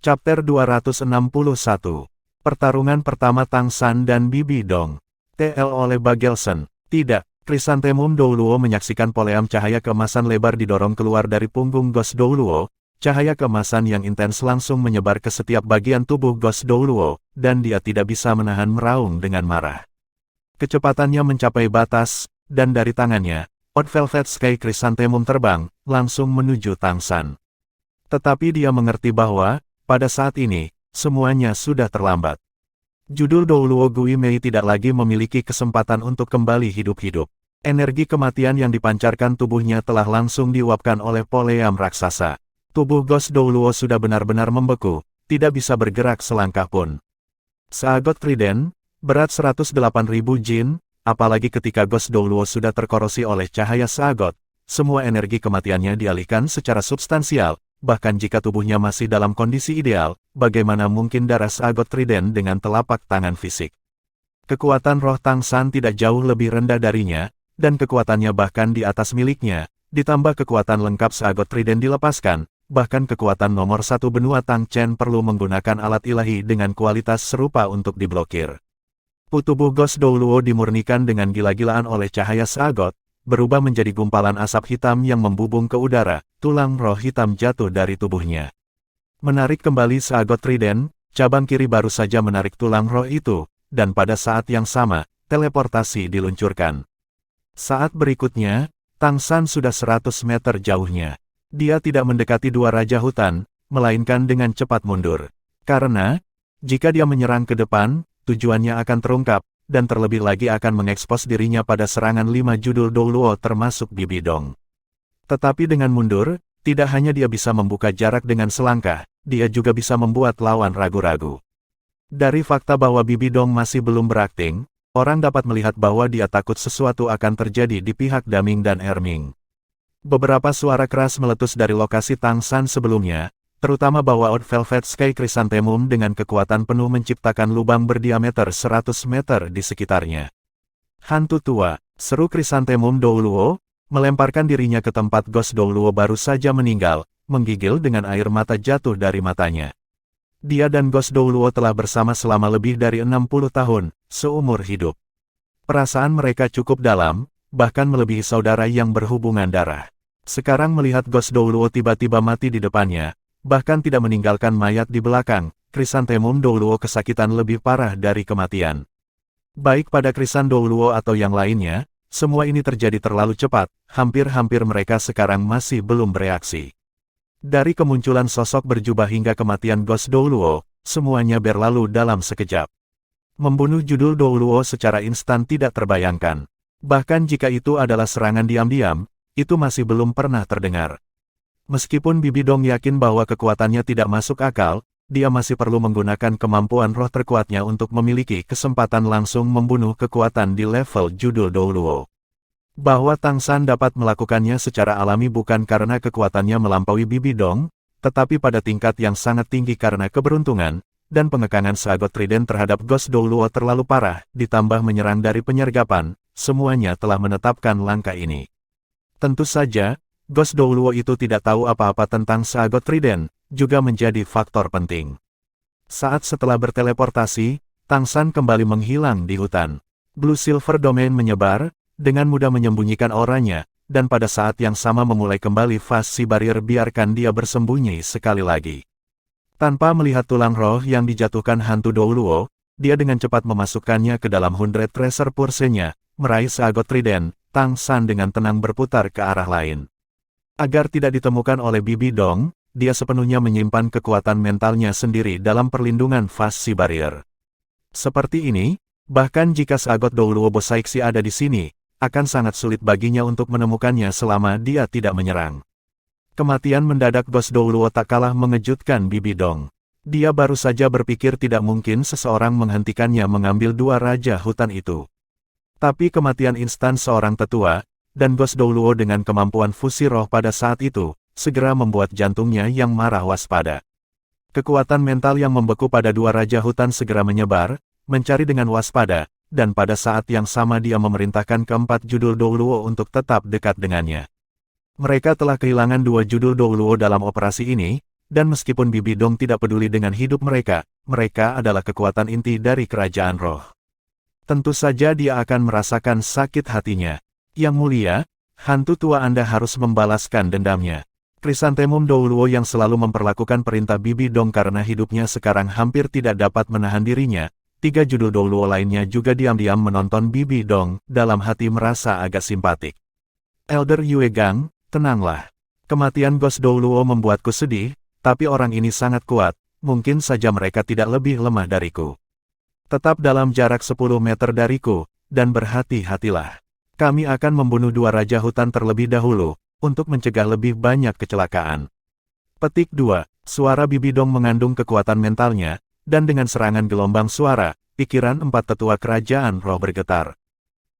Chapter 261. Pertarungan pertama Tang San dan Bibi Dong. TL oleh Bagelson. Tidak, Krisantemum Douluo menyaksikan poleam cahaya keemasan lebar didorong keluar dari punggung Ghost Douluo. Cahaya keemasan yang intens langsung menyebar ke setiap bagian tubuh Ghost Douluo, dan dia tidak bisa menahan meraung dengan marah. Kecepatannya mencapai batas, dan dari tangannya, Odd Velvet Sky Krisantemum terbang, langsung menuju Tang San. Tetapi dia mengerti bahwa, pada saat ini, semuanya sudah terlambat. Judul Douluo Gui Mei tidak lagi memiliki kesempatan untuk kembali hidup-hidup. Energi kematian yang dipancarkan tubuhnya telah langsung diuapkan oleh poleam raksasa. Tubuh Ghost Douluo sudah benar-benar membeku, tidak bisa bergerak selangkah pun. Seagot Trident, berat 108.000 jin, apalagi ketika Ghost Douluo sudah terkorosi oleh cahaya Seagot, semua energi kematiannya dialihkan secara substansial. Bahkan jika tubuhnya masih dalam kondisi ideal, bagaimana mungkin darah Seagot Trident dengan telapak tangan fisik? Kekuatan roh Tang San tidak jauh lebih rendah darinya, dan kekuatannya bahkan di atas miliknya, ditambah kekuatan lengkap Seagot Trident dilepaskan, bahkan kekuatan nomor satu benua Tang Chen perlu menggunakan alat ilahi dengan kualitas serupa untuk diblokir. Tubuh Ghost Douluo dimurnikan dengan gila-gilaan oleh cahaya Seagot, berubah menjadi gumpalan asap hitam yang membubung ke udara, tulang roh hitam jatuh dari tubuhnya. Menarik kembali Seagot Trident, cabang kiri baru saja menarik tulang roh itu, dan pada saat yang sama, teleportasi diluncurkan. Saat berikutnya, Tang San sudah 100 meter jauhnya. Dia tidak mendekati dua Raja Hutan, melainkan dengan cepat mundur. Karena, jika dia menyerang ke depan, tujuannya akan terungkap, dan terlebih lagi akan mengekspos dirinya pada serangan 5 judul Douluo termasuk Bibi Dong. Tetapi dengan mundur, tidak hanya dia bisa membuka jarak dengan selangkah, dia juga bisa membuat lawan ragu-ragu. Dari fakta bahwa Bibi Dong masih belum berakting, orang dapat melihat bahwa dia takut sesuatu akan terjadi di pihak Daming dan Erming. Beberapa suara keras meletus dari lokasi Tang San sebelumnya, terutama bahwa Odd Velvet Sky Krisantemum dengan kekuatan penuh menciptakan lubang berdiameter 100 meter di sekitarnya. Hantu tua, seru Krisantemum Douluo, melemparkan dirinya ke tempat Ghost Douluo baru saja meninggal, menggigil dengan air mata jatuh dari matanya. Dia dan Ghost Douluo telah bersama selama lebih dari 60 tahun, seumur hidup. Perasaan mereka cukup dalam, bahkan melebihi saudara yang berhubungan darah. Sekarang melihat Ghost Douluo tiba-tiba mati di depannya, bahkan tidak meninggalkan mayat di belakang, Krisantemum Douluo kesakitan lebih parah dari kematian. Baik pada Krisan Douluo atau yang lainnya, semua ini terjadi terlalu cepat, hampir-hampir mereka sekarang masih belum bereaksi. Dari kemunculan sosok berjubah hingga kematian Ghost Douluo, semuanya berlalu dalam sekejap. Membunuh judul Douluo secara instan tidak terbayangkan. Bahkan jika itu adalah serangan diam-diam, itu masih belum pernah terdengar. Meskipun Bibi Dong yakin bahwa kekuatannya tidak masuk akal, dia masih perlu menggunakan kemampuan roh terkuatnya untuk memiliki kesempatan langsung membunuh kekuatan di level judul Douluo. Bahwa Tang San dapat melakukannya secara alami bukan karena kekuatannya melampaui Bibi Dong, tetapi pada tingkat yang sangat tinggi karena keberuntungan, dan pengekangan Seagot Trident terhadap Ghost Douluo terlalu parah, ditambah menyerang dari penyergapan, semuanya telah menetapkan langkah ini. Tentu saja, Ghost Douluo itu tidak tahu apa-apa tentang Seagot Trident, juga menjadi faktor penting. Saat setelah berteleportasi, Tang San kembali menghilang di hutan. Blue Silver Domain menyebar, dengan mudah menyembunyikan auranya, dan pada saat yang sama memulai kembali fase barrier biarkan dia bersembunyi sekali lagi. Tanpa melihat tulang roh yang dijatuhkan hantu Douluo, dia dengan cepat memasukkannya ke dalam 100 Treasure Purse-nya, meraih Seagot Trident, Tang San dengan tenang berputar ke arah lain. Agar tidak ditemukan oleh Bibi Dong, dia sepenuhnya menyimpan kekuatan mentalnya sendiri dalam perlindungan fase barrier. Seperti ini, bahkan jika Seagot Douluo Bosaiksi ada di sini, akan sangat sulit baginya untuk menemukannya selama dia tidak menyerang. Kematian mendadak Ghost Douluo tak kalah mengejutkan Bibi Dong. Dia baru saja berpikir tidak mungkin seseorang menghentikannya mengambil dua Raja Hutan itu. Tapi kematian instan seorang tetua, dan Ghost Douluo dengan kemampuan fusi roh pada saat itu, segera membuat jantungnya yang marah waspada. Kekuatan mental yang membeku pada dua Raja Hutan segera menyebar, mencari dengan waspada, dan pada saat yang sama dia memerintahkan keempat judul Douluo untuk tetap dekat dengannya. Mereka telah kehilangan dua judul Douluo dalam operasi ini, dan meskipun Bibi Dong tidak peduli dengan hidup mereka, mereka adalah kekuatan inti dari kerajaan roh. Tentu saja dia akan merasakan sakit hatinya. Yang mulia, hantu tua Anda harus membalaskan dendamnya. Krisantemum Douluo yang selalu memperlakukan perintah Bibi Dong karena hidupnya sekarang hampir tidak dapat menahan dirinya. 3 judul Douluo lainnya juga diam-diam menonton Bibi Dong, dalam hati merasa agak simpatik. Elder Yue Gang, tenanglah. Kematian Ghost Douluo membuatku sedih, tapi orang ini sangat kuat, mungkin saja mereka tidak lebih lemah dariku. Tetap dalam jarak 10 meter dariku, dan berhati-hatilah. Kami akan membunuh 2 raja hutan terlebih dahulu, untuk mencegah lebih banyak kecelakaan. Petik 2. Suara Bibi Dong mengandung kekuatan mentalnya, dan dengan serangan gelombang suara, pikiran 4 tetua kerajaan roh bergetar.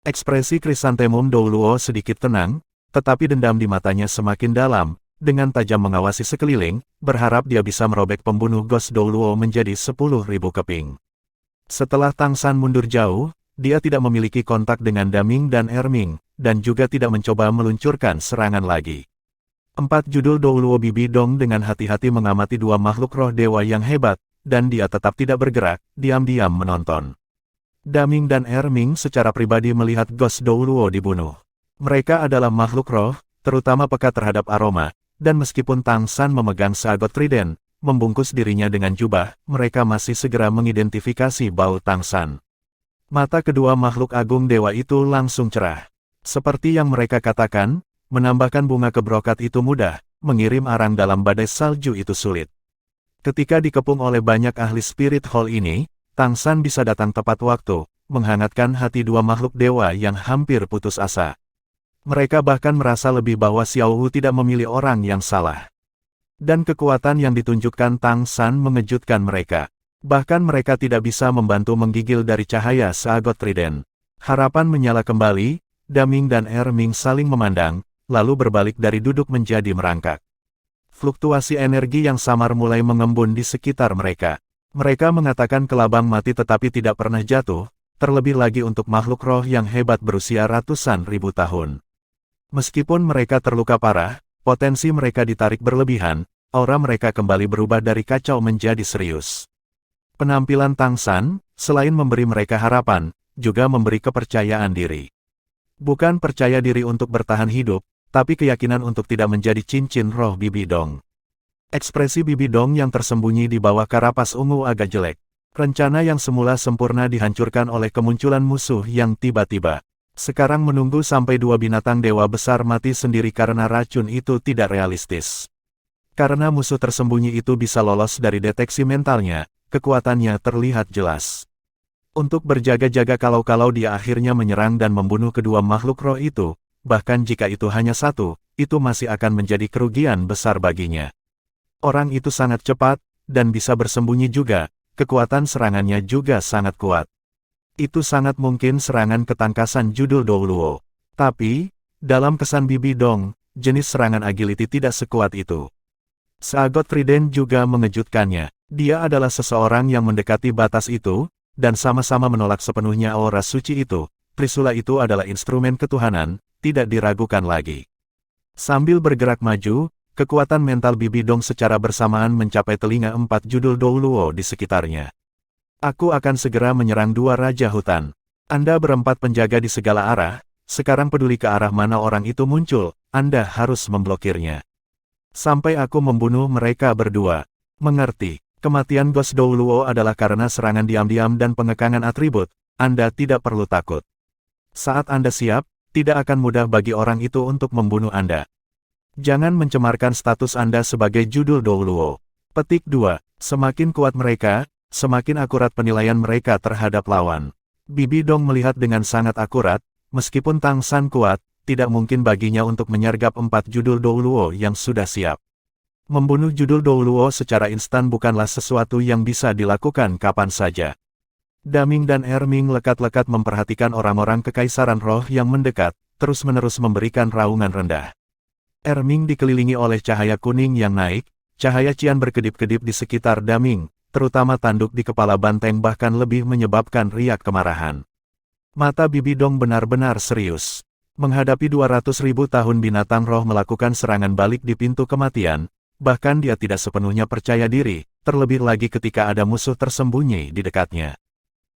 Ekspresi Krisantemum Douluo sedikit tenang, tetapi dendam di matanya semakin dalam, dengan tajam mengawasi sekeliling, berharap dia bisa merobek pembunuh Ghost Douluo menjadi 10.000 keping. Setelah Tang San mundur jauh, dia tidak memiliki kontak dengan Daming dan Erming, dan juga tidak mencoba meluncurkan serangan lagi. 4 judul Douluo Bibi Dong dengan hati-hati mengamati 2 makhluk roh dewa yang hebat, dan dia tetap tidak bergerak, diam-diam menonton. Daming dan Erming secara pribadi melihat Ghost Douluo dibunuh. Mereka adalah makhluk roh, terutama peka terhadap aroma, dan meskipun Tang San memegang sagot trident, membungkus dirinya dengan jubah, mereka masih segera mengidentifikasi bau Tang San. Mata kedua makhluk agung dewa itu langsung cerah. Seperti yang mereka katakan, menambahkan bunga kebrokat itu mudah, mengirim arang dalam badai salju itu sulit. Ketika dikepung oleh banyak ahli spirit hall ini, Tang San bisa datang tepat waktu, menghangatkan hati 2 makhluk dewa yang hampir putus asa. Mereka bahkan merasa lebih bahwa Xiao Hu tidak memilih orang yang salah. Dan kekuatan yang ditunjukkan Tang San mengejutkan mereka. Bahkan mereka tidak bisa membantu menggigil dari cahaya sagot trident. Harapan menyala kembali, Daming dan Erming saling memandang, lalu berbalik dari duduk menjadi merangkak. Fluktuasi energi yang samar mulai mengembun di sekitar mereka. Mereka mengatakan kelabang mati tetapi tidak pernah jatuh, terlebih lagi untuk makhluk roh yang hebat berusia ratusan ribu tahun. Meskipun mereka terluka parah, potensi mereka ditarik berlebihan, aura mereka kembali berubah dari kacau menjadi serius. Penampilan Tang San, selain memberi mereka harapan, juga memberi kepercayaan diri. Bukan percaya diri untuk bertahan hidup, tapi keyakinan untuk tidak menjadi cincin roh Bibi Dong. Ekspresi Bibi Dong yang tersembunyi di bawah karapas ungu agak jelek. Rencana yang semula sempurna dihancurkan oleh kemunculan musuh yang tiba-tiba. Sekarang menunggu sampai 2 binatang dewa besar mati sendiri karena racun itu tidak realistis. Karena musuh tersembunyi itu bisa lolos dari deteksi mentalnya, kekuatannya terlihat jelas. Untuk berjaga-jaga kalau dia akhirnya menyerang dan membunuh kedua makhluk roh itu, bahkan jika itu hanya satu, itu masih akan menjadi kerugian besar baginya. Orang itu sangat cepat, dan bisa bersembunyi juga, kekuatan serangannya juga sangat kuat. Itu sangat mungkin serangan ketangkasan judul Douluo. Tapi, dalam kesan Bibi Dong, jenis serangan agility tidak sekuat itu. Sagot trident juga mengejutkannya. Dia adalah seseorang yang mendekati batas itu, dan sama-sama menolak sepenuhnya aura suci itu. Trisula itu adalah instrumen ketuhanan, tidak diragukan lagi. Sambil bergerak maju, kekuatan mental Bibi Dong secara bersamaan mencapai telinga 4 judul Douluo di sekitarnya. Aku akan segera menyerang 2 raja hutan. Anda berempat penjaga di segala arah, sekarang peduli ke arah mana orang itu muncul, Anda harus memblokirnya. Sampai aku membunuh mereka berdua. Mengerti, kematian Ghost Douluo adalah karena serangan diam-diam dan pengekangan atribut, Anda tidak perlu takut. Saat Anda siap, tidak akan mudah bagi orang itu untuk membunuh Anda. Jangan mencemarkan status Anda sebagai judul Douluo. Petik 2. Semakin kuat mereka, semakin akurat penilaian mereka terhadap lawan. Bibi Dong melihat dengan sangat akurat, meskipun Tang San kuat, tidak mungkin baginya untuk menyergap 4 judul Douluo yang sudah siap. Membunuh judul Douluo secara instan bukanlah sesuatu yang bisa dilakukan kapan saja. Daming dan Erming lekat-lekat memperhatikan orang-orang kekaisaran roh yang mendekat, terus-menerus memberikan raungan rendah. Erming dikelilingi oleh cahaya kuning yang naik, cahaya cian berkedip-kedip di sekitar Daming, terutama tanduk di kepala banteng bahkan lebih menyebabkan riak kemarahan. Mata Bibi Dong benar-benar serius. Menghadapi 200.000 tahun binatang roh melakukan serangan balik di pintu kematian, bahkan dia tidak sepenuhnya percaya diri, terlebih lagi ketika ada musuh tersembunyi di dekatnya.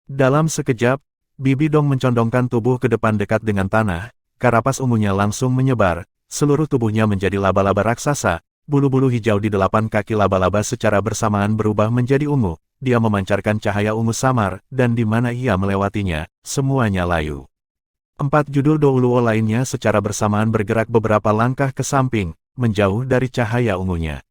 Dalam sekejap, Bibi Dong mencondongkan tubuh ke depan dekat dengan tanah, karapas ungunya langsung menyebar, seluruh tubuhnya menjadi laba-laba raksasa, bulu-bulu hijau di 8 kaki laba-laba secara bersamaan berubah menjadi ungu, dia memancarkan cahaya ungu samar, dan di mana ia melewatinya, semuanya layu. 4 judul Douluo lainnya secara bersamaan bergerak beberapa langkah ke samping, menjauh dari cahaya ungunya.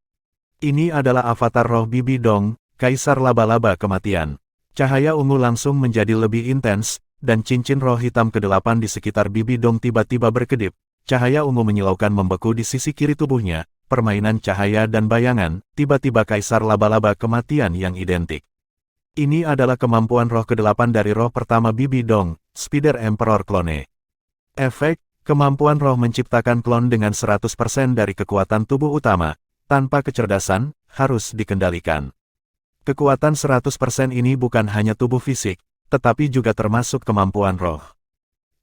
Ini adalah avatar roh Bibi Dong, Kaisar Laba-Laba Kematian. Cahaya ungu langsung menjadi lebih intens, dan cincin roh hitam ke-8 di sekitar Bibi Dong tiba-tiba berkedip. Cahaya ungu menyilaukan membeku di sisi kiri tubuhnya, permainan cahaya dan bayangan, tiba-tiba Kaisar Laba-Laba Kematian yang identik. Ini adalah kemampuan roh ke-8 dari roh pertama Bibi Dong, Spider Emperor Clone. Efek, kemampuan roh menciptakan klon dengan 100% dari kekuatan tubuh utama, tanpa kecerdasan, harus dikendalikan. Kekuatan 100% ini bukan hanya tubuh fisik, tetapi juga termasuk kemampuan roh.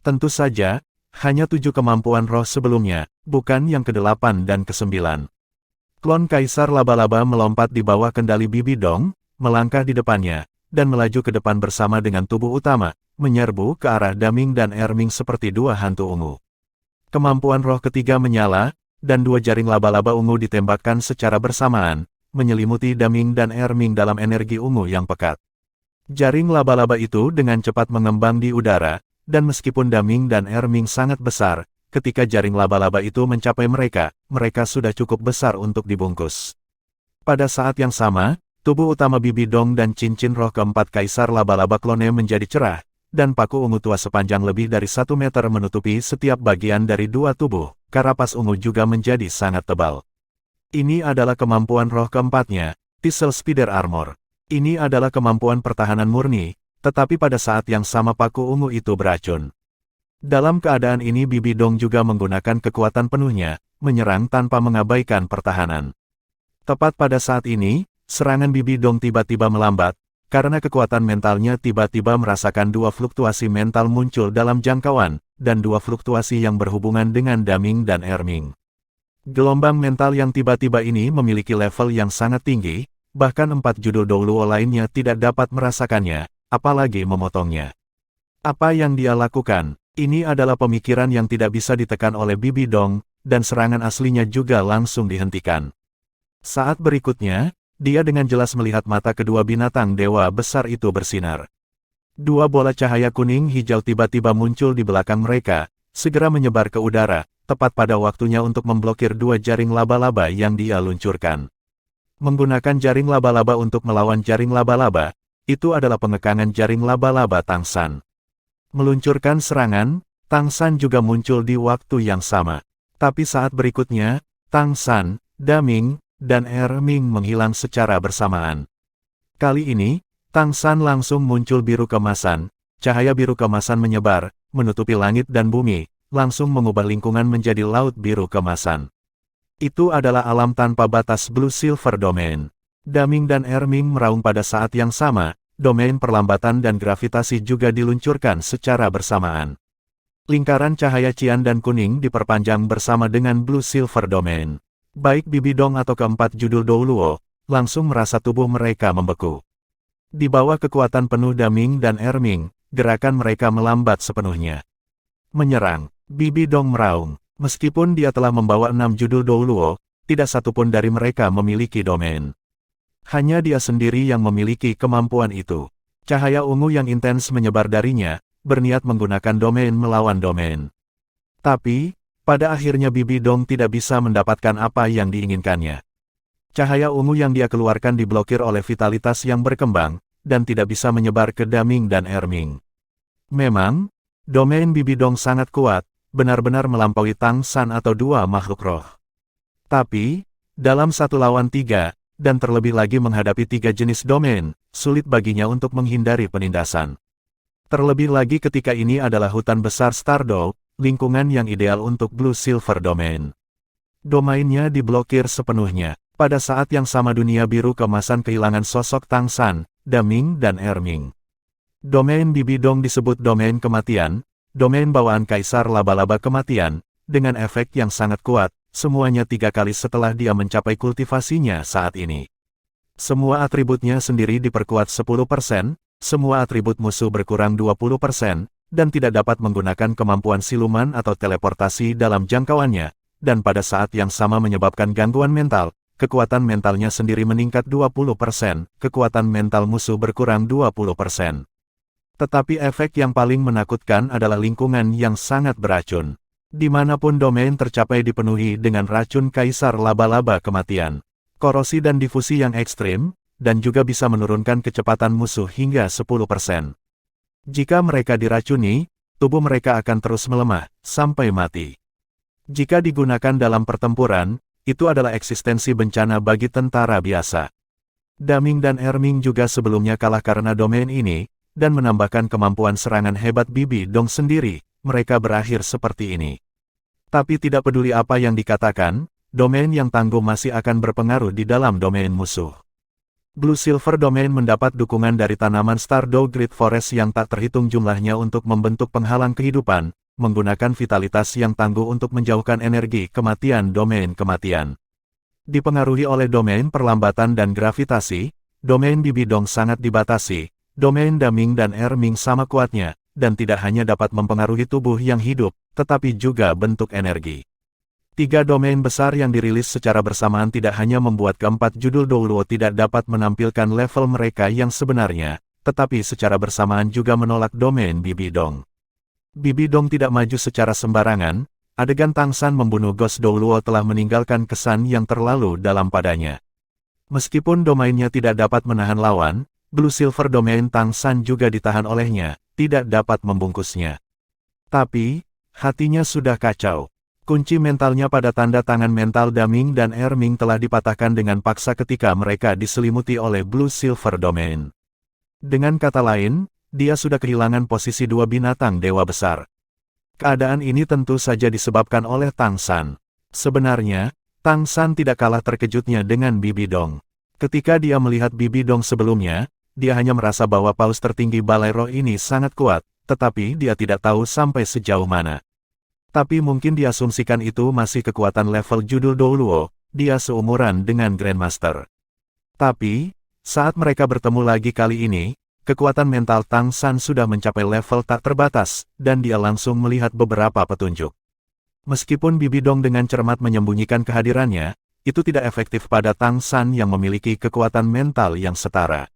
Tentu saja, hanya 7 kemampuan roh sebelumnya, bukan yang ke-8 dan ke-9. Klon Kaisar Laba-Laba melompat di bawah kendali Bibi Dong, melangkah di depannya, dan melaju ke depan bersama dengan tubuh utama, menyerbu ke arah Daming dan Erming seperti dua hantu ungu. Kemampuan roh ketiga menyala, dan 2 jaring laba-laba ungu ditembakkan secara bersamaan, menyelimuti Daming dan Erming dalam energi ungu yang pekat. Jaring laba-laba itu dengan cepat mengembang di udara, dan meskipun Daming dan Erming sangat besar, ketika jaring laba-laba itu mencapai mereka, mereka sudah cukup besar untuk dibungkus. Pada saat yang sama, tubuh utama Bibi Dong dan cincin roh keempat Kaisar Laba-Laba Clone menjadi cerah, dan paku ungu tua sepanjang lebih dari 1 meter menutupi setiap bagian dari 2 tubuh, karapas ungu juga menjadi sangat tebal. Ini adalah kemampuan roh keempatnya, Tissel Spider Armor. Ini adalah kemampuan pertahanan murni, tetapi pada saat yang sama paku ungu itu beracun. Dalam keadaan ini Bibi Dong juga menggunakan kekuatan penuhnya, menyerang tanpa mengabaikan pertahanan. Tepat pada saat ini, serangan Bibi Dong tiba-tiba melambat, karena kekuatan mentalnya tiba-tiba merasakan 2 fluktuasi mental muncul dalam jangkauan, dan 2 fluktuasi yang berhubungan dengan Daming dan Erming. Gelombang mental yang tiba-tiba ini memiliki level yang sangat tinggi, bahkan 4 judul Douluo lainnya tidak dapat merasakannya, apalagi memotongnya. Apa yang dia lakukan? Ini adalah pemikiran yang tidak bisa ditekan oleh Bibi Dong, dan serangan aslinya juga langsung dihentikan. Saat berikutnya, dia dengan jelas melihat mata kedua binatang dewa besar itu bersinar. 2 bola cahaya kuning hijau tiba-tiba muncul di belakang mereka, segera menyebar ke udara, tepat pada waktunya untuk memblokir 2 jaring laba-laba yang dia luncurkan. Menggunakan jaring laba-laba untuk melawan jaring laba-laba, itu adalah pengekangan jaring laba-laba Tang San. Meluncurkan serangan, Tang San juga muncul di waktu yang sama. Tapi saat berikutnya, Tang San, Daming, dan Erming menghilang secara bersamaan. Kali ini, Tang San langsung muncul biru kemasan, cahaya biru kemasan menyebar, menutupi langit dan bumi, langsung mengubah lingkungan menjadi laut biru kemasan. Itu adalah alam tanpa batas Blue Silver Domain. Daming dan Erming meraung pada saat yang sama, domain perlambatan dan gravitasi juga diluncurkan secara bersamaan. Lingkaran cahaya cian dan kuning diperpanjang bersama dengan Blue Silver Domain. Baik Bibi Dong atau keempat judul Douluo, langsung merasa tubuh mereka membeku. Di bawah kekuatan penuh Daming dan Erming, gerakan mereka melambat sepenuhnya. Menyerang, Bibi Dong meraung. Meskipun dia telah membawa 6 judul Douluo, tidak satupun dari mereka memiliki domain. Hanya dia sendiri yang memiliki kemampuan itu. Cahaya ungu yang intens menyebar darinya, berniat menggunakan domain melawan domain. Tapi, pada akhirnya Bibi Dong tidak bisa mendapatkan apa yang diinginkannya. Cahaya ungu yang dia keluarkan diblokir oleh vitalitas yang berkembang, dan tidak bisa menyebar ke Daming dan Erming. Memang, domain Bibi Dong sangat kuat, benar-benar melampaui Tang San atau 2 makhluk roh. Tapi, dalam 1 lawan 3, dan terlebih lagi menghadapi 3 jenis domain, sulit baginya untuk menghindari penindasan. Terlebih lagi ketika ini adalah hutan besar Stardoll, lingkungan yang ideal untuk Blue Silver Domain. Domainnya diblokir sepenuhnya. Pada saat yang sama dunia biru kemasan kehilangan sosok Tang San, Daming dan Erming. Domain Bibi Dong disebut domain kematian, domain bawaan Kaisar Laba-Laba Kematian, dengan efek yang sangat kuat, semuanya 3 kali setelah dia mencapai kultivasinya saat ini. Semua atributnya sendiri diperkuat 10%, semua atribut musuh berkurang 20%, dan tidak dapat menggunakan kemampuan siluman atau teleportasi dalam jangkauannya, dan pada saat yang sama menyebabkan gangguan mental, kekuatan mentalnya sendiri meningkat 20%, kekuatan mental musuh berkurang 20%. Tetapi efek yang paling menakutkan adalah lingkungan yang sangat beracun. Dimanapun domain tercapai dipenuhi dengan racun kaisar laba-laba kematian, korosi dan difusi yang ekstrim, dan juga bisa menurunkan kecepatan musuh hingga 10%. Jika mereka diracuni, tubuh mereka akan terus melemah, sampai mati. Jika digunakan dalam pertempuran, itu adalah eksistensi bencana bagi tentara biasa. Daming dan Erming juga sebelumnya kalah karena domain ini, dan menambahkan kemampuan serangan hebat Bibi Dong sendiri, mereka berakhir seperti ini. Tapi tidak peduli apa yang dikatakan, domain yang tangguh masih akan berpengaruh di dalam domain musuh. Blue Silver Domain mendapat dukungan dari tanaman Stardew Great Forest yang tak terhitung jumlahnya untuk membentuk penghalang kehidupan, menggunakan vitalitas yang tangguh untuk menjauhkan energi kematian domain kematian. Dipengaruhi oleh domain perlambatan dan gravitasi, domain Bibi Dong sangat dibatasi. Domain Daming dan Erming sama kuatnya, dan tidak hanya dapat mempengaruhi tubuh yang hidup, tetapi juga bentuk energi. 3 domain besar yang dirilis secara bersamaan tidak hanya membuat keempat judul Douluo tidak dapat menampilkan level mereka yang sebenarnya, tetapi secara bersamaan juga menolak domain Bibi Dong. Bibi Dong tidak maju secara sembarangan, adegan Tang San membunuh Ghost Douluo telah meninggalkan kesan yang terlalu dalam padanya. Meskipun domainnya tidak dapat menahan lawan, Blue Silver Domain Tang San juga ditahan olehnya, tidak dapat membungkusnya. Tapi, hatinya sudah kacau. Kunci mentalnya pada tanda tangan mental Daming dan Erming telah dipatahkan dengan paksa ketika mereka diselimuti oleh Blue Silver Domain. Dengan kata lain, dia sudah kehilangan posisi 2 binatang dewa besar. Keadaan ini tentu saja disebabkan oleh Tang San. Sebenarnya, Tang San tidak kalah terkejutnya dengan Bibi Dong. Ketika dia melihat Bibi Dong sebelumnya, dia hanya merasa bahwa paus tertinggi balai roh ini sangat kuat, tetapi dia tidak tahu sampai sejauh mana. Tapi mungkin diasumsikan itu masih kekuatan level judul Douluo, dia seumuran dengan Grandmaster. Tapi, saat mereka bertemu lagi kali ini, kekuatan mental Tang San sudah mencapai level tak terbatas, dan dia langsung melihat beberapa petunjuk. Meskipun Bibi Dong dengan cermat menyembunyikan kehadirannya, itu tidak efektif pada Tang San yang memiliki kekuatan mental yang setara.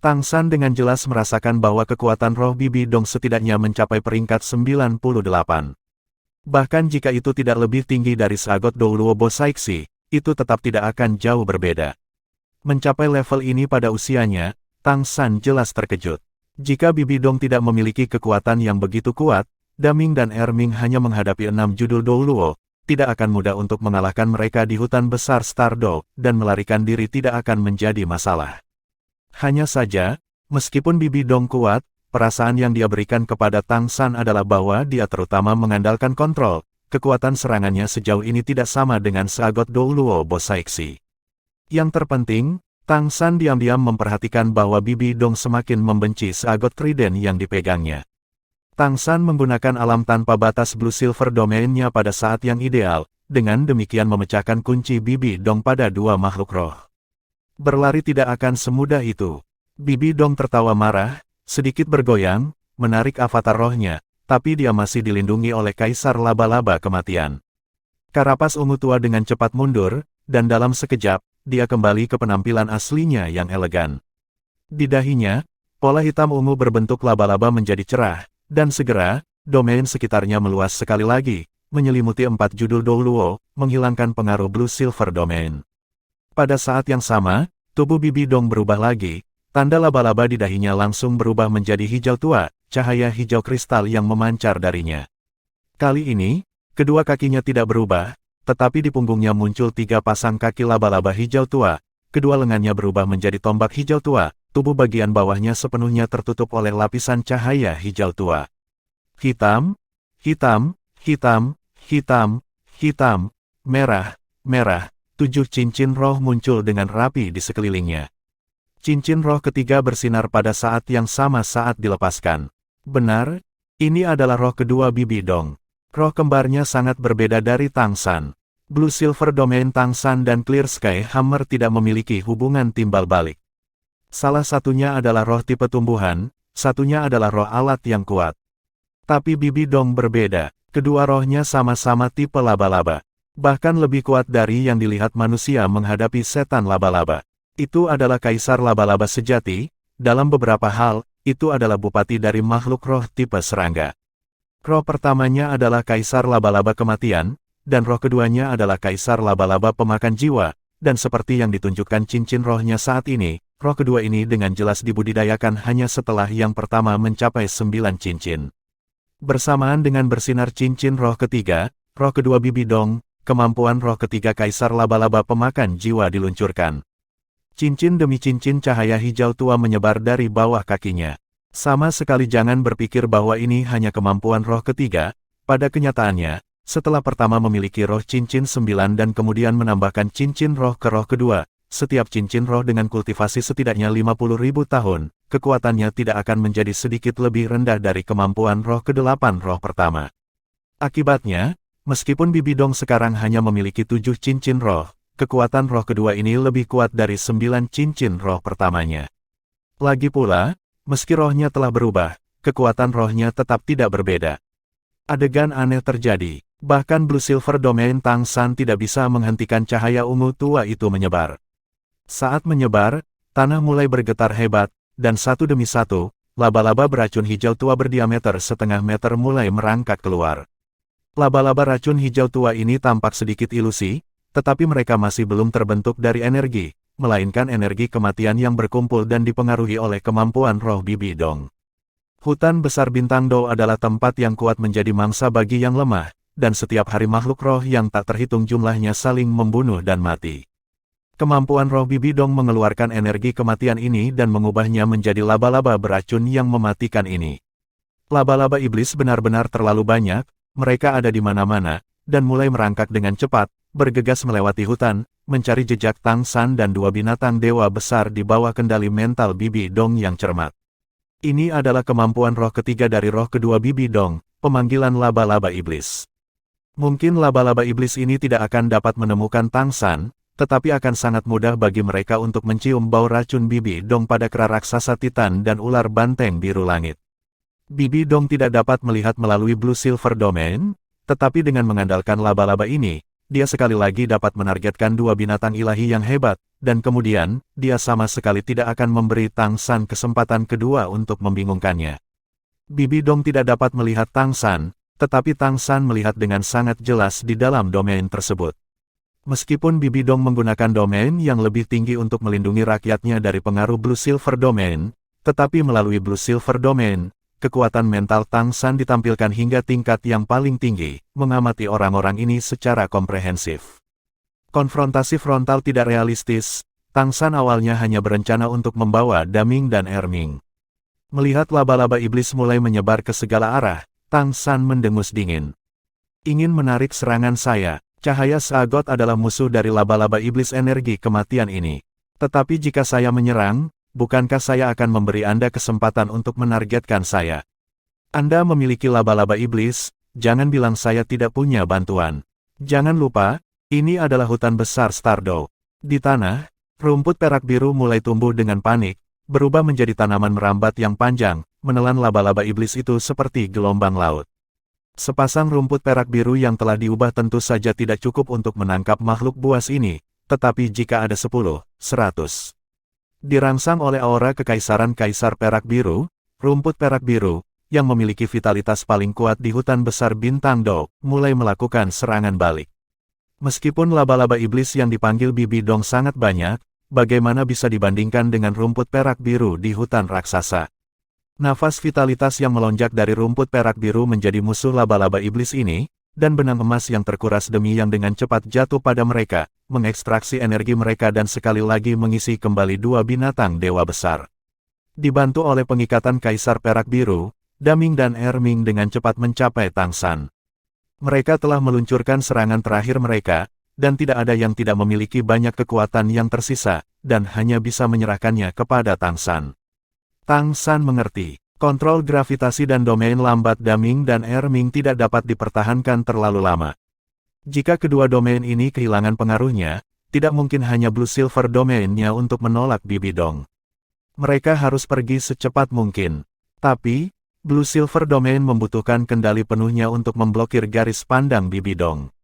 Tang San dengan jelas merasakan bahwa kekuatan roh Bibi Dong setidaknya mencapai peringkat 98. Bahkan jika itu tidak lebih tinggi dari Sagot Douluo Bosaiksi, itu tetap tidak akan jauh berbeda. Mencapai level ini pada usianya, Tang San jelas terkejut. Jika Bibi Dong tidak memiliki kekuatan yang begitu kuat, Daming dan Erming hanya menghadapi 6 judul Douluo, tidak akan mudah untuk mengalahkan mereka di hutan besar Stardew, dan melarikan diri tidak akan menjadi masalah. Hanya saja, meskipun Bibi Dong kuat, perasaan yang dia berikan kepada Tang San adalah bahwa dia terutama mengandalkan kontrol, kekuatan serangannya sejauh ini tidak sama dengan Sagot Douluo Bosaiksi. Yang terpenting, Tang San diam-diam memperhatikan bahwa Bibi Dong semakin membenci Sagot Trident yang dipegangnya. Tang San menggunakan alam tanpa batas Blue Silver Domain-nya pada saat yang ideal, dengan demikian memecahkan kunci Bibi Dong pada 2 makhluk roh. Berlari tidak akan semudah itu. Bibi Dong tertawa marah, sedikit bergoyang, menarik avatar rohnya, tapi dia masih dilindungi oleh Kaisar Laba-Laba Kematian. Karapas ungu tua dengan cepat mundur, dan dalam sekejap, dia kembali ke penampilan aslinya yang elegan. Di dahinya, pola hitam ungu berbentuk laba-laba menjadi cerah, dan segera, domain sekitarnya meluas sekali lagi, menyelimuti 4 judul Douluo, menghilangkan pengaruh Blue Silver Domain. Pada saat yang sama, tubuh Bibi Dong berubah lagi, tanda laba-laba di dahinya langsung berubah menjadi hijau tua, cahaya hijau kristal yang memancar darinya. Kali ini, kedua kakinya tidak berubah, tetapi di punggungnya muncul 3 pasang kaki laba-laba hijau tua, kedua lengannya berubah menjadi tombak hijau tua, tubuh bagian bawahnya sepenuhnya tertutup oleh lapisan cahaya hijau tua. Hitam, hitam, hitam, hitam, hitam, merah, merah. 7 cincin roh muncul dengan rapi di sekelilingnya. Cincin roh ketiga bersinar pada saat yang sama saat dilepaskan. Benar, ini adalah roh kedua Bibi Dong. Roh kembarnya sangat berbeda dari Tang San. Blue Silver Domain Tang San dan Clear Sky Hammer tidak memiliki hubungan timbal balik. Salah satunya adalah roh tipe tumbuhan, satunya adalah roh alat yang kuat. Tapi Bibi Dong berbeda, kedua rohnya sama-sama tipe laba-laba. Bahkan lebih kuat dari yang dilihat manusia menghadapi setan laba-laba. Itu adalah kaisar laba-laba sejati, dalam beberapa hal, itu adalah bupati dari makhluk roh tipe serangga. Roh pertamanya adalah kaisar laba-laba kematian, dan roh keduanya adalah kaisar laba-laba pemakan jiwa, dan seperti yang ditunjukkan cincin rohnya saat ini, roh kedua ini dengan jelas dibudidayakan hanya setelah yang pertama mencapai 9 cincin. Bersamaan dengan bersinar cincin roh ketiga, roh kedua Bibi Dong, kemampuan roh ketiga kaisar laba-laba pemakan jiwa diluncurkan. Cincin demi cincin cahaya hijau tua menyebar dari bawah kakinya. Sama sekali jangan berpikir bahwa ini hanya kemampuan roh ketiga, pada kenyataannya, setelah pertama memiliki roh cincin 9 dan kemudian menambahkan cincin roh ke roh kedua, setiap cincin roh dengan kultivasi setidaknya 50.000 tahun, kekuatannya tidak akan menjadi sedikit lebih rendah dari kemampuan roh ke-8 roh pertama. Akibatnya, meskipun Bibi Dong sekarang hanya memiliki 7 cincin roh, kekuatan roh kedua ini lebih kuat dari 9 cincin roh pertamanya. Lagi pula, meski rohnya telah berubah, kekuatan rohnya tetap tidak berbeda. Adegan aneh terjadi. Bahkan Blue Silver Domain Tang San tidak bisa menghentikan cahaya ungu tua itu menyebar. Saat menyebar, tanah mulai bergetar hebat, dan satu demi satu, laba-laba beracun hijau tua berdiameter setengah meter mulai merangkak keluar. Laba-laba racun hijau tua ini tampak sedikit ilusi, tetapi mereka masih belum terbentuk dari energi, melainkan energi kematian yang berkumpul dan dipengaruhi oleh kemampuan roh Bibi Dong. Hutan besar bintang Do adalah tempat yang kuat menjadi mangsa bagi yang lemah, dan setiap hari makhluk roh yang tak terhitung jumlahnya saling membunuh dan mati. Kemampuan roh Bibi Dong mengeluarkan energi kematian ini dan mengubahnya menjadi laba-laba beracun yang mematikan ini. Laba-laba iblis benar-benar terlalu banyak, mereka ada di mana-mana, dan mulai merangkak dengan cepat, bergegas melewati hutan, mencari jejak Tang San dan dua binatang dewa besar di bawah kendali mental Bibi Dong yang cermat. Ini adalah kemampuan roh ketiga dari roh kedua Bibi Dong, pemanggilan laba-laba iblis. Mungkin laba-laba iblis ini tidak akan dapat menemukan Tang San, tetapi akan sangat mudah bagi mereka untuk mencium bau racun Bibi Dong pada kera raksasa Titan dan ular banteng biru langit. Bibi Dong tidak dapat melihat melalui Blue Silver Domain, tetapi dengan mengandalkan laba-laba ini, dia sekali lagi dapat menargetkan dua binatang ilahi yang hebat, dan kemudian, dia sama sekali tidak akan memberi Tang San kesempatan kedua untuk membingungkannya. Bibi Dong tidak dapat melihat Tang San, tetapi Tang San melihat dengan sangat jelas di dalam domain tersebut. Meskipun Bibi Dong menggunakan domain yang lebih tinggi untuk melindungi rakyatnya dari pengaruh Blue Silver Domain, tetapi melalui Blue Silver Domain, kekuatan mental Tang San ditampilkan hingga tingkat yang paling tinggi, mengamati orang-orang ini secara komprehensif. Konfrontasi frontal tidak realistis, Tang San awalnya hanya berencana untuk membawa Daming dan Erming. Melihat laba-laba iblis mulai menyebar ke segala arah, Tang San mendengus dingin. Ingin menarik serangan saya, cahaya Sagot adalah musuh dari laba-laba iblis energi kematian ini. Tetapi jika saya menyerang, bukankah saya akan memberi Anda kesempatan untuk menargetkan saya? Anda memiliki laba-laba iblis, jangan bilang saya tidak punya bantuan. Jangan lupa, ini adalah hutan besar Stardow. Di tanah, rumput perak biru mulai tumbuh dengan panik, berubah menjadi tanaman merambat yang panjang, menelan laba-laba iblis itu seperti gelombang laut. Sepasang rumput perak biru yang telah diubah tentu saja tidak cukup untuk menangkap makhluk buas ini, tetapi jika ada 10, 100. Dirangsang oleh aura kekaisaran kaisar perak biru, rumput perak biru, yang memiliki vitalitas paling kuat di hutan besar bintang Do, mulai melakukan serangan balik. Meskipun laba-laba iblis yang dipanggil Bibi Dong sangat banyak, bagaimana bisa dibandingkan dengan rumput perak biru di hutan raksasa? Nafas vitalitas yang melonjak dari rumput perak biru menjadi musuh laba-laba iblis ini, dan benang emas yang terkuras demi yang dengan cepat jatuh pada mereka, mengekstraksi energi mereka dan sekali lagi mengisi kembali dua binatang dewa besar. Dibantu oleh pengikatan kaisar perak biru, Daming dan Erming dengan cepat mencapai Tang San. Mereka telah meluncurkan serangan terakhir mereka, dan tidak ada yang tidak memiliki banyak kekuatan yang tersisa, dan hanya bisa menyerahkannya kepada Tang San. Tang San mengerti, kontrol gravitasi dan domain lambat Daming dan Erming tidak dapat dipertahankan terlalu lama. Jika kedua domain ini kehilangan pengaruhnya, tidak mungkin hanya Blue Silver domainnya untuk menolak Bibi Dong. Mereka harus pergi secepat mungkin. Tapi, Blue Silver domain membutuhkan kendali penuhnya untuk memblokir garis pandang Bibi Dong.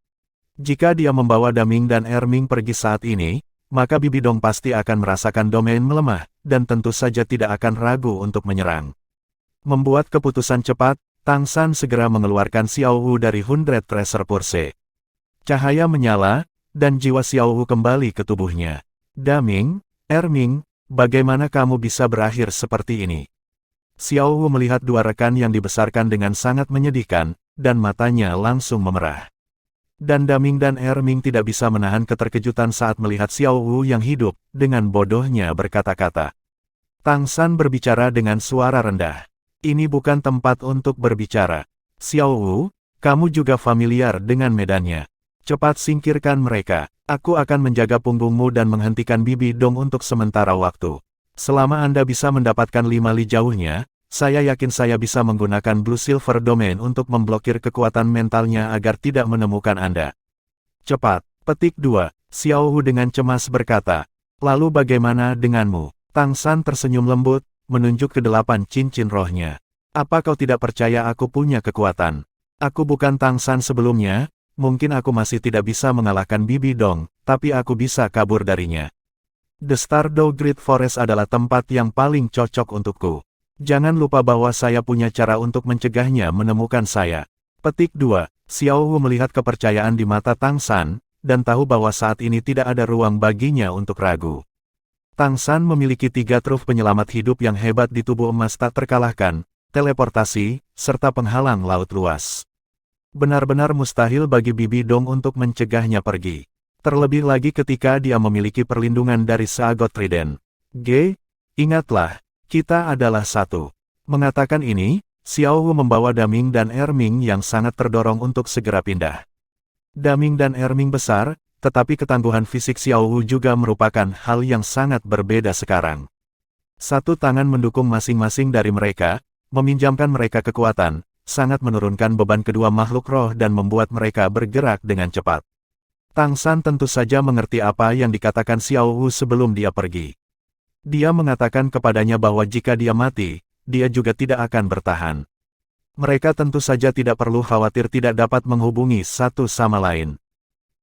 Jika dia membawa Daming dan Erming pergi saat ini, maka Bibi Dong pasti akan merasakan domain melemah, dan tentu saja tidak akan ragu untuk menyerang. Membuat keputusan cepat, Tang San segera mengeluarkan Xiao Wu dari 100 Treasure Purse. Cahaya menyala, dan jiwa Xiao Wu kembali ke tubuhnya. Daming, Erming, bagaimana kamu bisa berakhir seperti ini? Xiao Wu melihat dua rekan yang dibesarkan dengan sangat menyedihkan, dan matanya langsung memerah. Dan Daming dan Erming tidak bisa menahan keterkejutan saat melihat Xiao Wu yang hidup, dengan bodohnya berkata-kata. Tang San berbicara dengan suara rendah. Ini bukan tempat untuk berbicara. Xiao Wu, kamu juga familiar dengan medannya. Cepat singkirkan mereka. Aku akan menjaga punggungmu dan menghentikan Bibi Dong untuk sementara waktu. Selama Anda bisa mendapatkan 5 li jauhnya, saya yakin saya bisa menggunakan Blue Silver Domain untuk memblokir kekuatan mentalnya agar tidak menemukan Anda. Cepat, petik 2, Xiao Wu dengan cemas berkata. Lalu bagaimana denganmu? Tang San tersenyum lembut, menunjuk ke 8 cincin rohnya. Apa kau tidak percaya aku punya kekuatan? Aku bukan Tang San sebelumnya. Mungkin aku masih tidak bisa mengalahkan Bibi Dong, tapi aku bisa kabur darinya. The Stardew Great Forest adalah tempat yang paling cocok untukku. Jangan lupa bahwa saya punya cara untuk mencegahnya menemukan saya. Petik 2, Xiao Wu melihat kepercayaan di mata Tang San, dan tahu bahwa saat ini tidak ada ruang baginya untuk ragu. Tang San memiliki 3 truf penyelamat hidup yang hebat di tubuh emas tak terkalahkan, teleportasi, serta penghalang laut luas. Benar-benar mustahil bagi Bibi Dong untuk mencegahnya pergi. Terlebih lagi ketika dia memiliki perlindungan dari Seagot Trident. Ingatlah, kita adalah satu. Mengatakan ini, Xiao Wu membawa Daming dan Erming yang sangat terdorong untuk segera pindah. Daming dan Erming besar, tetapi ketangguhan fisik Xiao Wu juga merupakan hal yang sangat berbeda sekarang. Satu tangan mendukung masing-masing dari mereka, meminjamkan mereka kekuatan, sangat menurunkan beban kedua makhluk roh dan membuat mereka bergerak dengan cepat. Tang San tentu saja mengerti apa yang dikatakan Xiao Wu sebelum dia pergi. Dia mengatakan kepadanya bahwa jika dia mati, dia juga tidak akan bertahan. Mereka tentu saja tidak perlu khawatir tidak dapat menghubungi satu sama lain.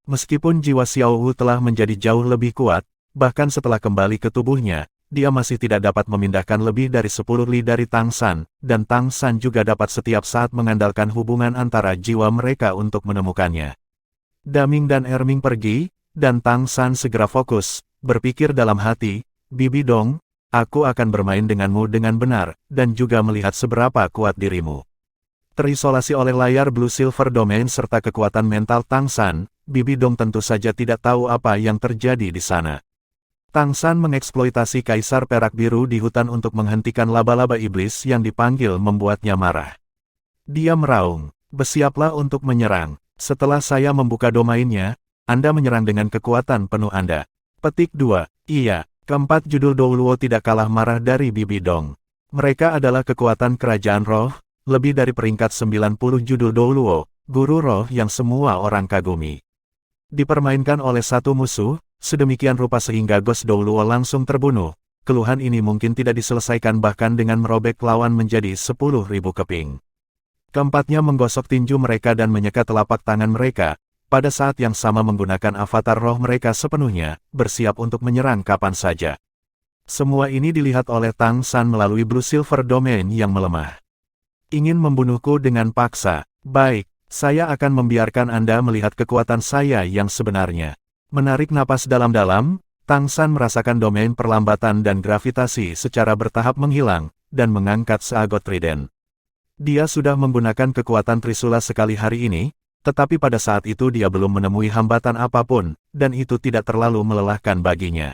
Meskipun jiwa Xiao Wu telah menjadi jauh lebih kuat, bahkan setelah kembali ke tubuhnya, dia masih tidak dapat memindahkan lebih dari 10 li dari Tang San, dan Tang San juga dapat setiap saat mengandalkan hubungan antara jiwa mereka untuk menemukannya. Daming dan Erming pergi, dan Tang San segera fokus, berpikir dalam hati, Bibi Dong, aku akan bermain denganmu dengan benar, dan juga melihat seberapa kuat dirimu. Terisolasi oleh layar Blue Silver Domain serta kekuatan mental Tang San, Bibi Dong tentu saja tidak tahu apa yang terjadi di sana. Tang San mengeksploitasi Kaisar Perak Biru di hutan untuk menghentikan laba-laba iblis yang dipanggil membuatnya marah. Dia meraung, bersiaplah untuk menyerang. Setelah saya membuka domainnya, Anda menyerang dengan kekuatan penuh Anda. Petik 2, iya, keempat judul Douluo tidak kalah marah dari Bibi Dong. Mereka adalah kekuatan kerajaan roh, lebih dari peringkat 90 judul Douluo, guru roh yang semua orang kagumi. Dipermainkan oleh satu musuh, sedemikian rupa sehingga Ghost Douluo langsung terbunuh. Keluhan ini mungkin tidak diselesaikan bahkan dengan merobek lawan menjadi 10.000 keping. Keempatnya menggosok tinju mereka dan menyekat telapak tangan mereka, pada saat yang sama menggunakan avatar roh mereka sepenuhnya, bersiap untuk menyerang kapan saja. Semua ini dilihat oleh Tang San melalui Blue Silver Domain yang melemah. Ingin membunuhku dengan paksa, baik, saya akan membiarkan Anda melihat kekuatan saya yang sebenarnya. Menarik napas dalam-dalam, Tang San merasakan domain perlambatan dan gravitasi secara bertahap menghilang, dan mengangkat Seagot Trident. Dia sudah menggunakan kekuatan Trisula sekali hari ini, tetapi pada saat itu dia belum menemui hambatan apapun, dan itu tidak terlalu melelahkan baginya.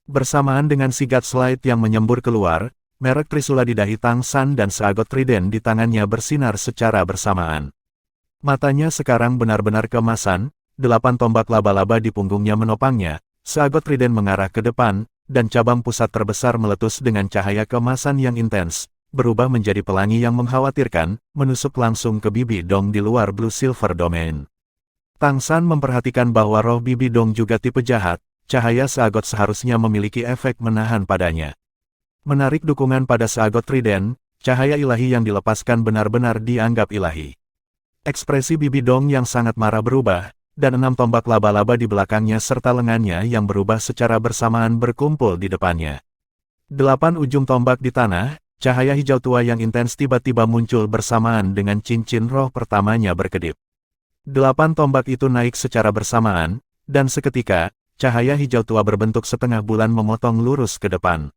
Bersamaan dengan sigat slide yang menyembur keluar, merek Trisula di dahi Tang San dan Seagot Trident di tangannya bersinar secara bersamaan. Matanya sekarang benar-benar keemasan, 8 tombak laba-laba di punggungnya menopangnya, Seagot Trident mengarah ke depan, dan cabang pusat terbesar meletus dengan cahaya keemasan yang intens, berubah menjadi pelangi yang mengkhawatirkan, menusuk langsung ke Bibi Dong di luar Blue Silver Domain. Tang San memperhatikan bahwa roh Bibi Dong juga tipe jahat, cahaya seagot seharusnya memiliki efek menahan padanya. Menarik dukungan pada seagot trident, cahaya ilahi yang dilepaskan benar-benar dianggap ilahi. Ekspresi Bibi Dong yang sangat marah berubah, dan 6 tombak laba-laba di belakangnya serta lengannya yang berubah secara bersamaan berkumpul di depannya. 8 ujung tombak di tanah, cahaya hijau tua yang intens tiba-tiba muncul bersamaan dengan cincin roh pertamanya berkedip. 8 tombak itu naik secara bersamaan, dan seketika, cahaya hijau tua berbentuk setengah bulan memotong lurus ke depan.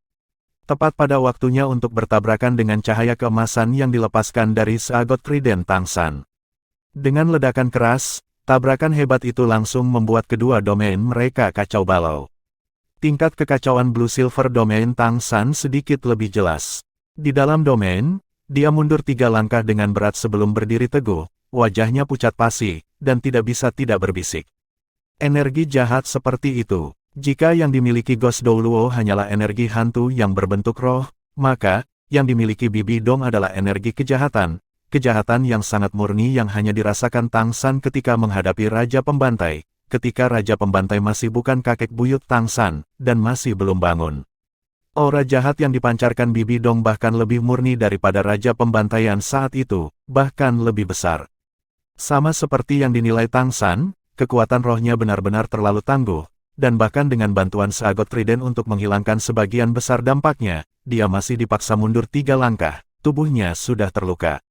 Tepat pada waktunya untuk bertabrakan dengan cahaya keemasan yang dilepaskan dari seagot trident Tang San. Dengan ledakan keras, tabrakan hebat itu langsung membuat kedua domain mereka kacau balau. Tingkat kekacauan Blue Silver domain Tang San sedikit lebih jelas. Di dalam domain, dia mundur 3 langkah dengan berat sebelum berdiri teguh, wajahnya pucat pasi, dan tidak bisa tidak berbisik. Energi jahat seperti itu. Jika yang dimiliki Ghost Douluo hanyalah energi hantu yang berbentuk roh, maka, yang dimiliki Bibi Dong adalah energi kejahatan. Kejahatan yang sangat murni yang hanya dirasakan Tang San ketika menghadapi Raja Pembantai, ketika Raja Pembantai masih bukan kakek buyut Tang San, dan masih belum bangun. Aura jahat yang dipancarkan Bibi Dong bahkan lebih murni daripada Raja Pembantaian saat itu, bahkan lebih besar. Sama seperti yang dinilai Tang San, kekuatan rohnya benar-benar terlalu tangguh, dan bahkan dengan bantuan seagot trident untuk menghilangkan sebagian besar dampaknya, dia masih dipaksa mundur 3 langkah, tubuhnya sudah terluka.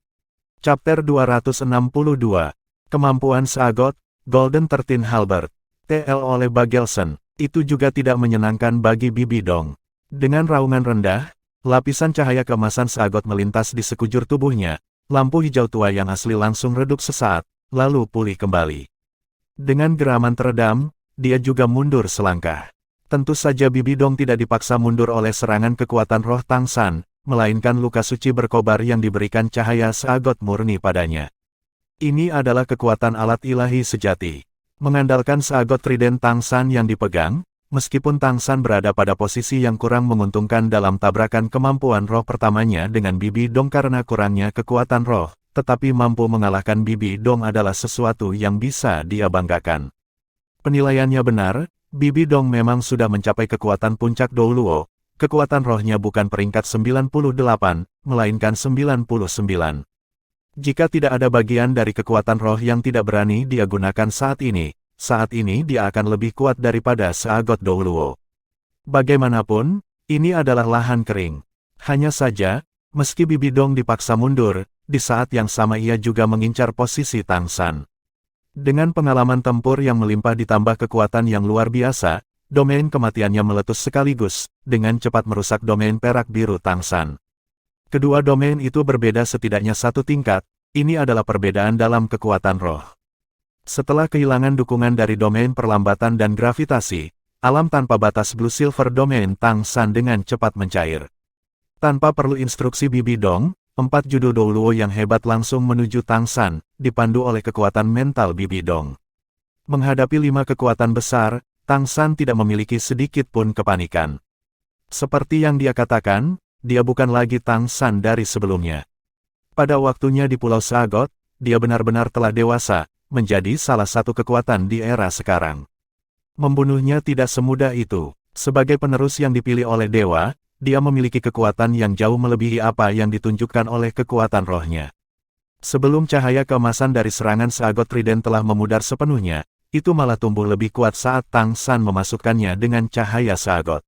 Chapter 262, Kemampuan Seagot, Golden 13 Halberd, TL oleh Bagelson, itu juga tidak menyenangkan bagi Bibi Dong. Dengan raungan rendah, lapisan cahaya keemasan seagot melintas di sekujur tubuhnya, lampu hijau tua yang asli langsung redup sesaat, lalu pulih kembali. Dengan geraman teredam, dia juga mundur selangkah. Tentu saja Bibi Dong tidak dipaksa mundur oleh serangan kekuatan roh Tang San, melainkan luka suci berkobar yang diberikan cahaya seagot murni padanya. Ini adalah kekuatan alat ilahi sejati. Mengandalkan seagot trident Tang San yang dipegang, meskipun Tang San berada pada posisi yang kurang menguntungkan dalam tabrakan kemampuan roh pertamanya dengan Bibi Dong karena kurangnya kekuatan roh, tetapi mampu mengalahkan Bibi Dong adalah sesuatu yang bisa dia banggakan. Penilaiannya benar, Bibi Dong memang sudah mencapai kekuatan puncak Douluo, kekuatan rohnya bukan peringkat 98, melainkan 99. Jika tidak ada bagian dari kekuatan roh yang tidak berani dia gunakan saat ini dia akan lebih kuat daripada seagot Douluo. Bagaimanapun, ini adalah lahan kering. Hanya saja, meski Bibi Dong dipaksa mundur, di saat yang sama ia juga mengincar posisi Tang San. Dengan pengalaman tempur yang melimpah ditambah kekuatan yang luar biasa, domain kematiannya meletus sekaligus, dengan cepat merusak domain perak biru Tang San. Kedua domain itu berbeda setidaknya 1 tingkat, ini adalah perbedaan dalam kekuatan roh. Setelah kehilangan dukungan dari domain perlambatan dan gravitasi, alam tanpa batas Blue Silver domain Tang San dengan cepat mencair. Tanpa perlu instruksi Bibi Dong, 4 judul Douluo yang hebat langsung menuju Tang San, dipandu oleh kekuatan mental Bibi Dong. Menghadapi 5 kekuatan besar, Tang San tidak memiliki sedikit pun kepanikan. Seperti yang dia katakan, dia bukan lagi Tang San dari sebelumnya. Pada waktunya di Pulau Seagot, dia benar-benar telah dewasa, menjadi salah satu kekuatan di era sekarang. Membunuhnya tidak semudah itu. Sebagai penerus yang dipilih oleh dewa, dia memiliki kekuatan yang jauh melebihi apa yang ditunjukkan oleh kekuatan rohnya. Sebelum cahaya keemasan dari serangan seagot trident telah memudar sepenuhnya, itu malah tumbuh lebih kuat saat Tang San memasukkannya dengan cahaya seagot.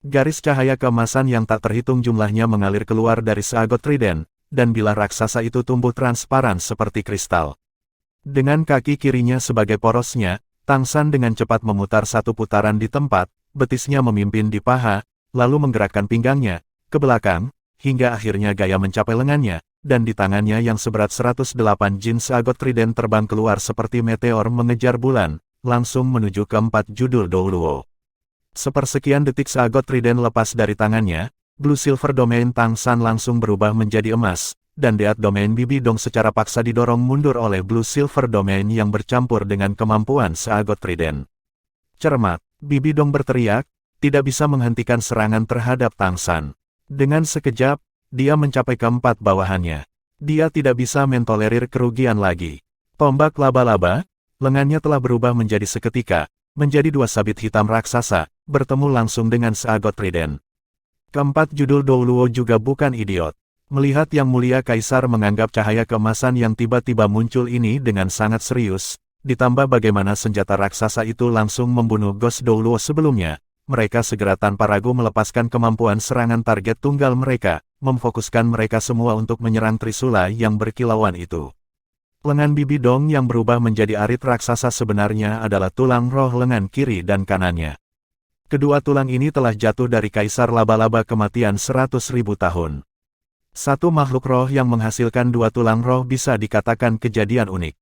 Garis cahaya keemasan yang tak terhitung jumlahnya mengalir keluar dari seagot trident, dan bilah raksasa itu tumbuh transparan seperti kristal. Dengan kaki kirinya sebagai porosnya, Tang San dengan cepat memutar 1 putaran di tempat, betisnya memimpin di paha, lalu menggerakkan pinggangnya, ke belakang, hingga akhirnya gaya mencapai lengannya, dan di tangannya yang seberat 108 jin seagot trident terbang keluar seperti meteor mengejar bulan, langsung menuju ke 4 judul Douluo. Sepersekian detik seagot trident lepas dari tangannya, Blue Silver domain Tang San langsung berubah menjadi emas, dan Deat domain Bibi Dong secara paksa didorong mundur oleh Blue Silver domain yang bercampur dengan kemampuan seagot trident. Cermat, Bibi Dong berteriak, tidak bisa menghentikan serangan terhadap Tang San. Dengan sekejap, dia mencapai ke-4 bawahannya. Dia tidak bisa mentolerir kerugian lagi. Tombak laba-laba, Lengannya telah berubah menjadi seketika, menjadi dua sabit hitam raksasa, bertemu langsung dengan seagot trident. Keempat judul Douluo juga bukan idiot. Melihat Yang Mulia Kaisar menganggap cahaya keemasan yang tiba-tiba muncul ini dengan sangat serius, ditambah bagaimana senjata raksasa itu langsung membunuh Ghost Douluo sebelumnya, mereka segera tanpa ragu melepaskan kemampuan serangan target tunggal mereka, memfokuskan mereka semua untuk menyerang Trisula yang berkilauan itu. Lengan Bibi Dong yang berubah menjadi arit raksasa sebenarnya adalah tulang roh lengan kiri dan kanannya. Kedua tulang ini telah jatuh dari Kaisar Laba-Laba Kematian 100.000 tahun. Satu makhluk roh yang menghasilkan dua tulang roh bisa dikatakan kejadian unik.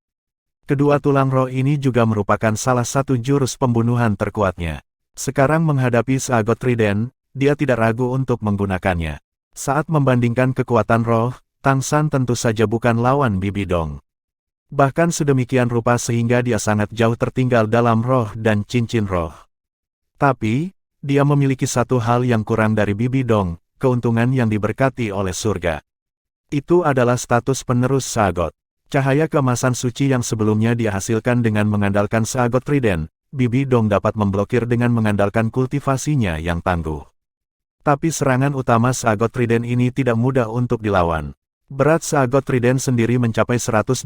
Kedua tulang roh ini juga merupakan salah satu jurus pembunuhan terkuatnya. Sekarang menghadapi seagot trident, dia tidak ragu untuk menggunakannya. Saat membandingkan kekuatan roh, Tang San tentu saja bukan lawan Bibi Dong. Bahkan sedemikian rupa sehingga dia sangat jauh tertinggal dalam roh dan cincin roh. Tapi, dia memiliki satu hal yang kurang dari Bibi Dong, keuntungan yang diberkati oleh surga. Itu adalah status penerus seagot. Cahaya keemasan suci yang sebelumnya dia hasilkan dengan mengandalkan seagot trident, Bibi Dong dapat memblokir dengan mengandalkan kultivasinya yang tangguh. Tapi serangan utama seagot trident ini tidak mudah untuk dilawan. Berat seagot trident sendiri mencapai 108.000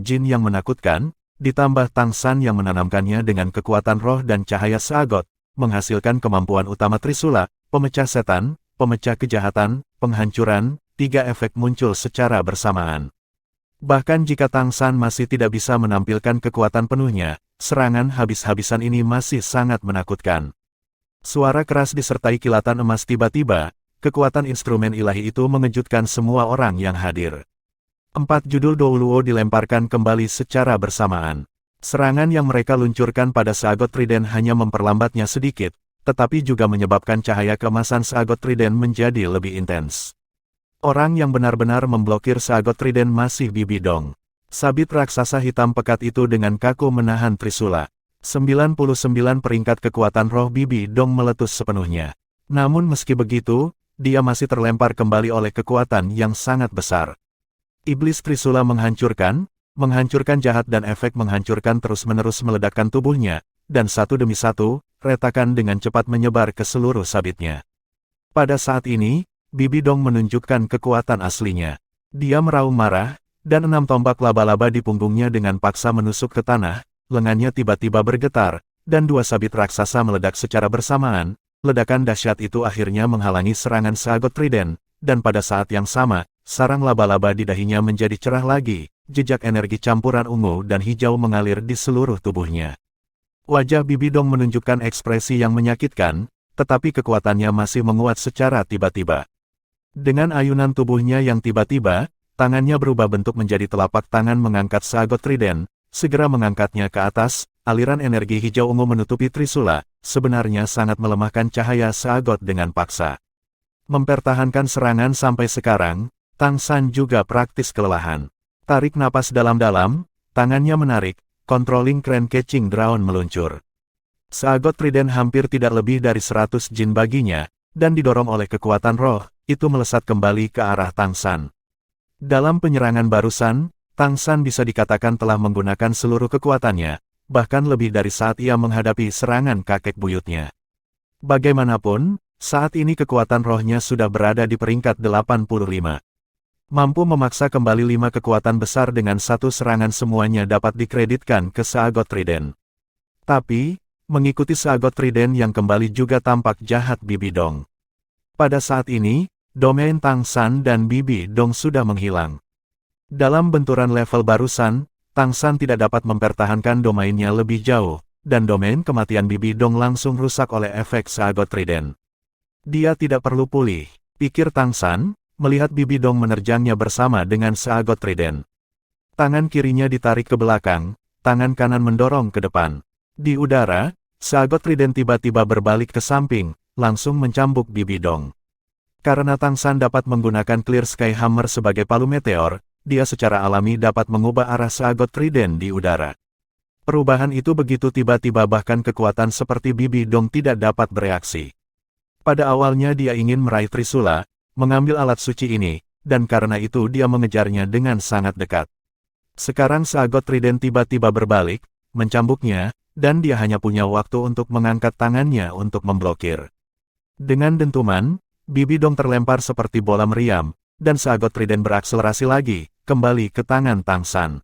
jin yang menakutkan, ditambah Tang San yang menanamkannya dengan kekuatan roh dan cahaya seagot, menghasilkan kemampuan utama Trisula, pemecah setan, pemecah kejahatan, penghancuran, tiga efek muncul secara bersamaan. Bahkan jika Tang San masih tidak bisa menampilkan kekuatan penuhnya, serangan habis-habisan ini masih sangat menakutkan. Suara keras disertai kilatan emas tiba-tiba, kekuatan instrumen ilahi itu mengejutkan semua orang yang hadir. 4 judul Douluo dilemparkan kembali secara bersamaan. Serangan yang mereka luncurkan pada seagot trident hanya memperlambatnya sedikit, tetapi juga menyebabkan cahaya keemasan seagot trident menjadi lebih intens. Orang yang benar-benar memblokir seagot trident masih Bibi Dong. Sabit raksasa hitam pekat itu dengan kaku menahan Trisula. 99 peringkat kekuatan roh Bibi Dong meletus sepenuhnya. Namun meski begitu, dia masih terlempar kembali oleh kekuatan yang sangat besar. Iblis Trisula menghancurkan jahat dan efek menghancurkan terus-menerus meledakkan tubuhnya, dan satu demi satu, retakan dengan cepat menyebar ke seluruh sabitnya. Pada saat ini, Bibi Dong menunjukkan kekuatan aslinya. Dia meraung marah, dan 6 tombak laba-laba di punggungnya dengan paksa menusuk ke tanah, lengannya tiba-tiba bergetar, dan 2 sabit raksasa meledak secara bersamaan. Ledakan dahsyat itu akhirnya menghalangi serangan seagot trident, dan pada saat yang sama, sarang laba-laba di dahinya menjadi cerah lagi, jejak energi campuran ungu dan hijau mengalir di seluruh tubuhnya. Wajah Bibi Dong menunjukkan ekspresi yang menyakitkan, tetapi kekuatannya masih menguat secara tiba-tiba. Dengan ayunan tubuhnya yang tiba-tiba, tangannya berubah bentuk menjadi telapak tangan mengangkat seagot trident, segera mengangkatnya ke atas, aliran energi hijau ungu menutupi Trisula, sebenarnya sangat melemahkan cahaya seagot dengan paksa. Mempertahankan serangan sampai sekarang, Tang San juga praktis kelelahan. Tarik napas dalam-dalam, tangannya menarik, controlling crane catching drone meluncur. Seagot trident hampir tidak lebih dari 100 jin baginya, dan didorong oleh kekuatan roh, itu melesat kembali ke arah Tang San. Dalam penyerangan barusan, Tang San bisa dikatakan telah menggunakan seluruh kekuatannya, bahkan lebih dari saat ia menghadapi serangan kakek buyutnya. Bagaimanapun, saat ini kekuatan rohnya sudah berada di peringkat 85. Mampu memaksa kembali 5 kekuatan besar dengan satu serangan semuanya dapat dikreditkan ke seagot trident. Tapi, mengikuti seagot trident yang kembali juga tampak jahat Bibi Dong. Pada saat ini, domain Tang San dan Bibi Dong sudah menghilang. Dalam benturan level barusan, Tang San tidak dapat mempertahankan domainnya lebih jauh, dan domain kematian Bibi Dong langsung rusak oleh efek seagot trident. Dia tidak perlu pulih, pikir Tang San, melihat Bibi Dong menerjangnya bersama dengan seagot trident. Tangan kirinya ditarik ke belakang, tangan kanan mendorong ke depan. Di udara, seagot trident tiba-tiba berbalik ke samping, langsung mencambuk Bibi Dong. Karena Tang San dapat menggunakan Clear Sky Hammer sebagai palu meteor, dia secara alami dapat mengubah arah seagot trident di udara. Perubahan itu begitu tiba-tiba bahkan kekuatan seperti Bibi Dong tidak dapat bereaksi. Pada awalnya dia ingin meraih Trisula, mengambil alat suci ini, dan karena itu dia mengejarnya dengan sangat dekat. Sekarang seagot trident tiba-tiba berbalik, mencambuknya, dan dia hanya punya waktu untuk mengangkat tangannya untuk memblokir. Dengan dentuman, Bibi Dong terlempar seperti bola meriam, dan seagot trident berakselerasi lagi, kembali ke tangan Tang San.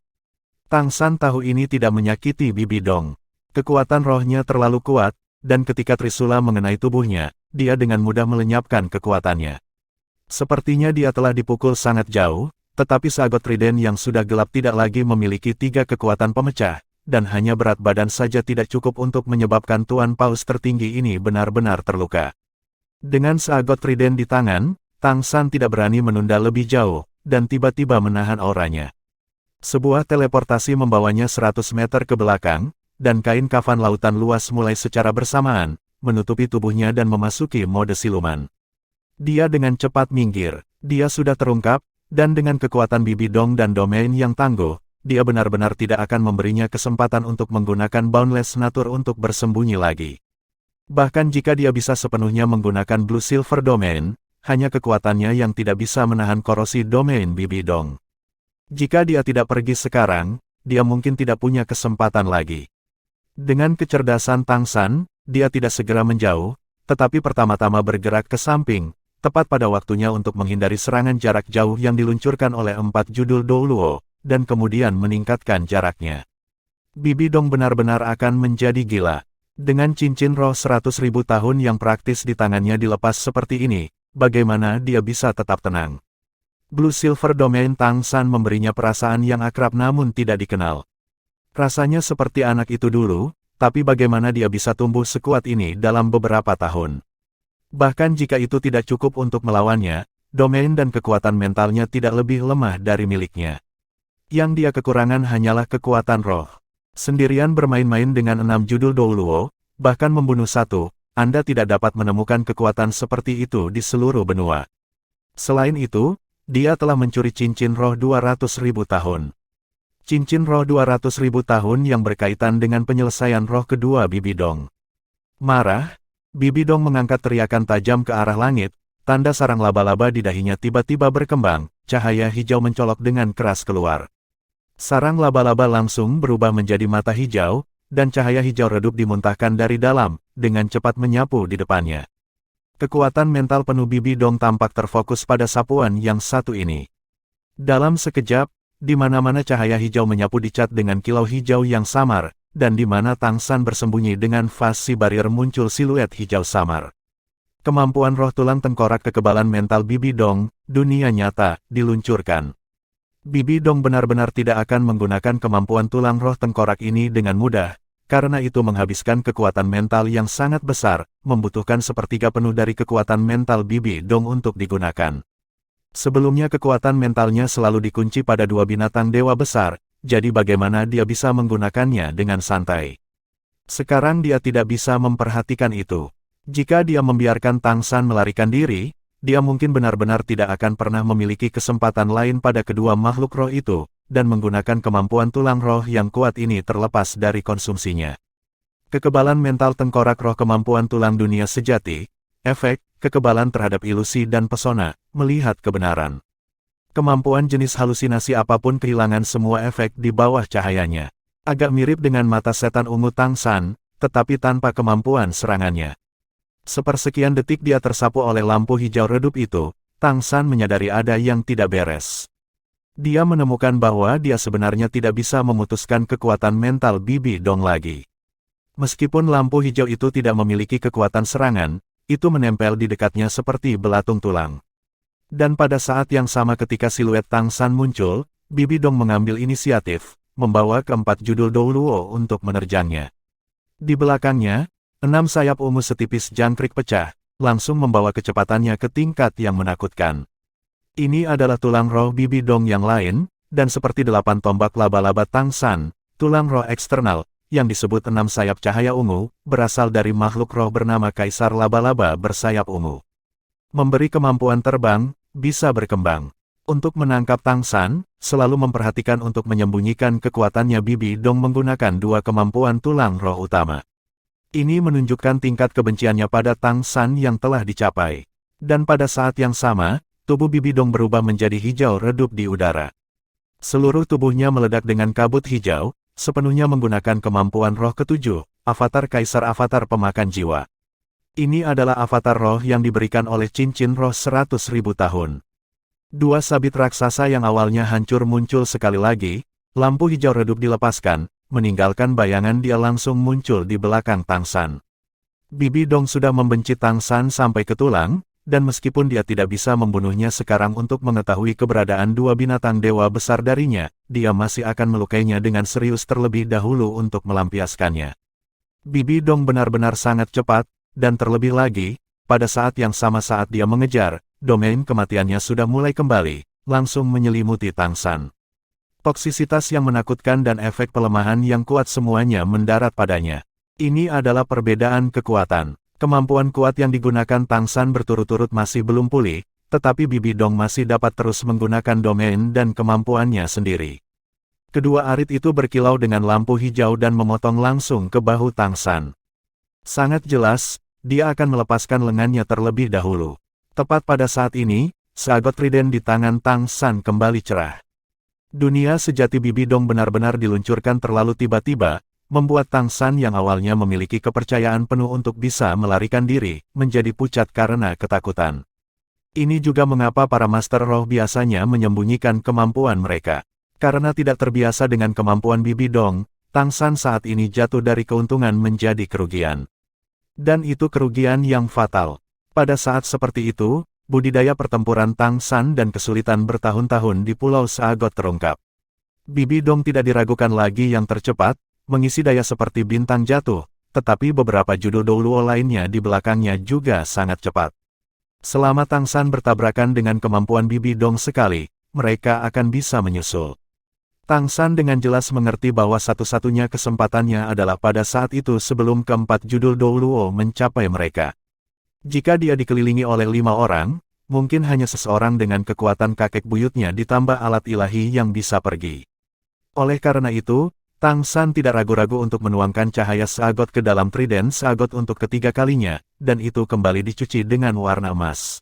Tang San tahu ini tidak menyakiti Bibi Dong. Kekuatan rohnya terlalu kuat, dan ketika Trisula mengenai tubuhnya, dia dengan mudah melenyapkan kekuatannya. Sepertinya dia telah dipukul sangat jauh, tetapi seagot trident yang sudah gelap tidak lagi memiliki 3 kekuatan pemecah, dan hanya berat badan saja tidak cukup untuk menyebabkan Tuan Paus tertinggi ini benar-benar terluka. Dengan seagot trident di tangan, Tang San tidak berani menunda lebih jauh, dan tiba-tiba menahan auranya. Sebuah teleportasi membawanya 100 meter ke belakang, dan kain kafan lautan luas mulai secara bersamaan, menutupi tubuhnya dan memasuki mode siluman. Dia dengan cepat minggir, dia sudah terungkap, dan dengan kekuatan Bibi Dong dan domain yang tangguh, dia benar-benar tidak akan memberinya kesempatan untuk menggunakan Boundless Nature untuk bersembunyi lagi. Bahkan jika dia bisa sepenuhnya menggunakan Blue Silver Domain, hanya kekuatannya yang tidak bisa menahan korosi domain Bibi Dong. Jika dia tidak pergi sekarang, dia mungkin tidak punya kesempatan lagi. Dengan kecerdasan Tang San, dia tidak segera menjauh, tetapi pertama-tama bergerak ke samping, tepat pada waktunya untuk menghindari serangan jarak jauh yang diluncurkan oleh 4 judul Douluo, dan kemudian meningkatkan jaraknya. Bibi Dong benar-benar akan menjadi gila. Dengan cincin roh 100.000 tahun yang praktis di tangannya dilepas seperti ini, bagaimana dia bisa tetap tenang? Blue Silver Domain Tang San memberinya perasaan yang akrab namun tidak dikenal. Rasanya seperti anak itu dulu, tapi bagaimana dia bisa tumbuh sekuat ini dalam beberapa tahun? Bahkan jika itu tidak cukup untuk melawannya, domain dan kekuatan mentalnya tidak lebih lemah dari miliknya. Yang dia kekurangan hanyalah kekuatan roh. Sendirian bermain-main dengan 6 judul Douluo, bahkan membunuh satu, Anda tidak dapat menemukan kekuatan seperti itu di seluruh benua. Selain itu, dia telah mencuri cincin roh 200.000 tahun. Cincin roh 200.000 tahun yang berkaitan dengan penyelesaian roh kedua Bibi Dong. Marah, Bibi Dong mengangkat teriakan tajam ke arah langit, tanda sarang laba-laba di dahinya tiba-tiba berkembang, cahaya hijau mencolok dengan keras keluar. Sarang laba-laba langsung berubah menjadi mata hijau, dan cahaya hijau redup dimuntahkan dari dalam, dengan cepat menyapu di depannya. Kekuatan mental penuh Bibi Dong tampak terfokus pada sapuan yang satu ini. Dalam sekejap, di mana-mana cahaya hijau menyapu dicat dengan kilau hijau yang samar, dan di mana Tang San bersembunyi dengan fasi barrier muncul siluet hijau samar. Kemampuan roh tulang tengkorak kekebalan mental Bibi Dong, dunia nyata, diluncurkan. Bibi Dong benar-benar tidak akan menggunakan kemampuan tulang roh tengkorak ini dengan mudah, karena itu menghabiskan kekuatan mental yang sangat besar, membutuhkan sepertiga penuh dari kekuatan mental Bibi Dong untuk digunakan. Sebelumnya kekuatan mentalnya selalu dikunci pada 2 binatang dewa besar, jadi bagaimana dia bisa menggunakannya dengan santai. Sekarang dia tidak bisa memperhatikan itu. Jika dia membiarkan Tang San melarikan diri, dia mungkin benar-benar tidak akan pernah memiliki kesempatan lain pada kedua makhluk roh itu, dan menggunakan kemampuan tulang roh yang kuat ini terlepas dari konsumsinya. Kekebalan mental tengkorak roh kemampuan tulang dunia sejati, efek, kekebalan terhadap ilusi dan pesona, melihat kebenaran. Kemampuan jenis halusinasi apapun kehilangan semua efek di bawah cahayanya. Agak mirip dengan mata setan ungu Tang San, tetapi tanpa kemampuan serangannya. Sepersekian detik dia tersapu oleh lampu hijau redup itu, Tang San menyadari ada yang tidak beres. Dia menemukan bahwa dia sebenarnya tidak bisa memutuskan kekuatan mental Bibi Dong lagi. Meskipun lampu hijau itu tidak memiliki kekuatan serangan, itu menempel di dekatnya seperti belatung tulang. Dan pada saat yang sama ketika siluet Tang San muncul, Bibi Dong mengambil inisiatif, membawa keempat judul Douluo untuk menerjangnya. Di belakangnya, 6 sayap ungu setipis jangkrik pecah, langsung membawa kecepatannya ke tingkat yang menakutkan. Ini adalah tulang roh Bibi Dong yang lain, dan seperti 8 tombak laba-laba Tang San, tulang roh eksternal, yang disebut 6 sayap cahaya ungu, berasal dari makhluk roh bernama Kaisar Laba-Laba bersayap ungu. Memberi kemampuan terbang, bisa berkembang. Untuk menangkap Tang San, selalu memperhatikan untuk menyembunyikan kekuatannya Bibi Dong menggunakan 2 kemampuan tulang roh utama. Ini menunjukkan tingkat kebenciannya pada Tang San yang telah dicapai. Dan pada saat yang sama, tubuh Bibi Dong berubah menjadi hijau redup di udara. Seluruh tubuhnya meledak dengan kabut hijau, sepenuhnya menggunakan kemampuan roh ketujuh, avatar kaisar avatar pemakan jiwa. Ini adalah avatar roh yang diberikan oleh cincin roh 100.000 tahun. Dua sabit raksasa yang awalnya hancur muncul sekali lagi, lampu hijau redup dilepaskan, meninggalkan bayangan dia langsung muncul di belakang Tang San. Bibi Dong sudah membenci Tang San sampai ke tulang, dan meskipun dia tidak bisa membunuhnya sekarang untuk mengetahui keberadaan dua binatang dewa besar darinya, dia masih akan melukainya dengan serius terlebih dahulu untuk melampiaskannya. Bibi Dong benar-benar sangat cepat, dan terlebih lagi, pada saat yang sama saat dia mengejar, domain kematiannya sudah mulai kembali, langsung menyelimuti Tang San. Toksisitas yang menakutkan dan efek pelemahan yang kuat semuanya mendarat padanya. Ini adalah perbedaan kekuatan. Kemampuan kuat yang digunakan Tang San berturut-turut masih belum pulih, tetapi Bibi Dong masih dapat terus menggunakan domain dan kemampuannya sendiri. Kedua arit itu berkilau dengan lampu hijau dan memotong langsung ke bahu Tang San. Sangat jelas, dia akan melepaskan lengannya terlebih dahulu. Tepat pada saat ini, seagot trident di tangan Tang San kembali cerah. Dunia sejati Bibi Dong benar-benar diluncurkan terlalu tiba-tiba, membuat Tang San yang awalnya memiliki kepercayaan penuh untuk bisa melarikan diri, menjadi pucat karena ketakutan. Ini juga mengapa para Master Roh biasanya menyembunyikan kemampuan mereka. Karena tidak terbiasa dengan kemampuan Bibi Dong, Tang San saat ini jatuh dari keuntungan menjadi kerugian. Dan itu kerugian yang fatal. Pada saat seperti itu, budidaya pertempuran Tang San dan kesulitan bertahun-tahun di Pulau Seagot terungkap. Bibi Dong tidak diragukan lagi yang tercepat, mengisi daya seperti bintang jatuh, tetapi beberapa judul Douluo lainnya di belakangnya juga sangat cepat. Selama Tang San bertabrakan dengan kemampuan Bibi Dong sekali, mereka akan bisa menyusul. Tang San dengan jelas mengerti bahwa satu-satunya kesempatannya adalah pada saat itu sebelum keempat judul Douluo mencapai mereka. Jika dia dikelilingi oleh 5 orang, mungkin hanya seseorang dengan kekuatan kakek buyutnya ditambah alat ilahi yang bisa pergi. Oleh karena itu, Tang San tidak ragu-ragu untuk menuangkan cahaya Seagot ke dalam trident Seagot untuk ketiga kalinya, dan itu kembali dicuci dengan warna emas.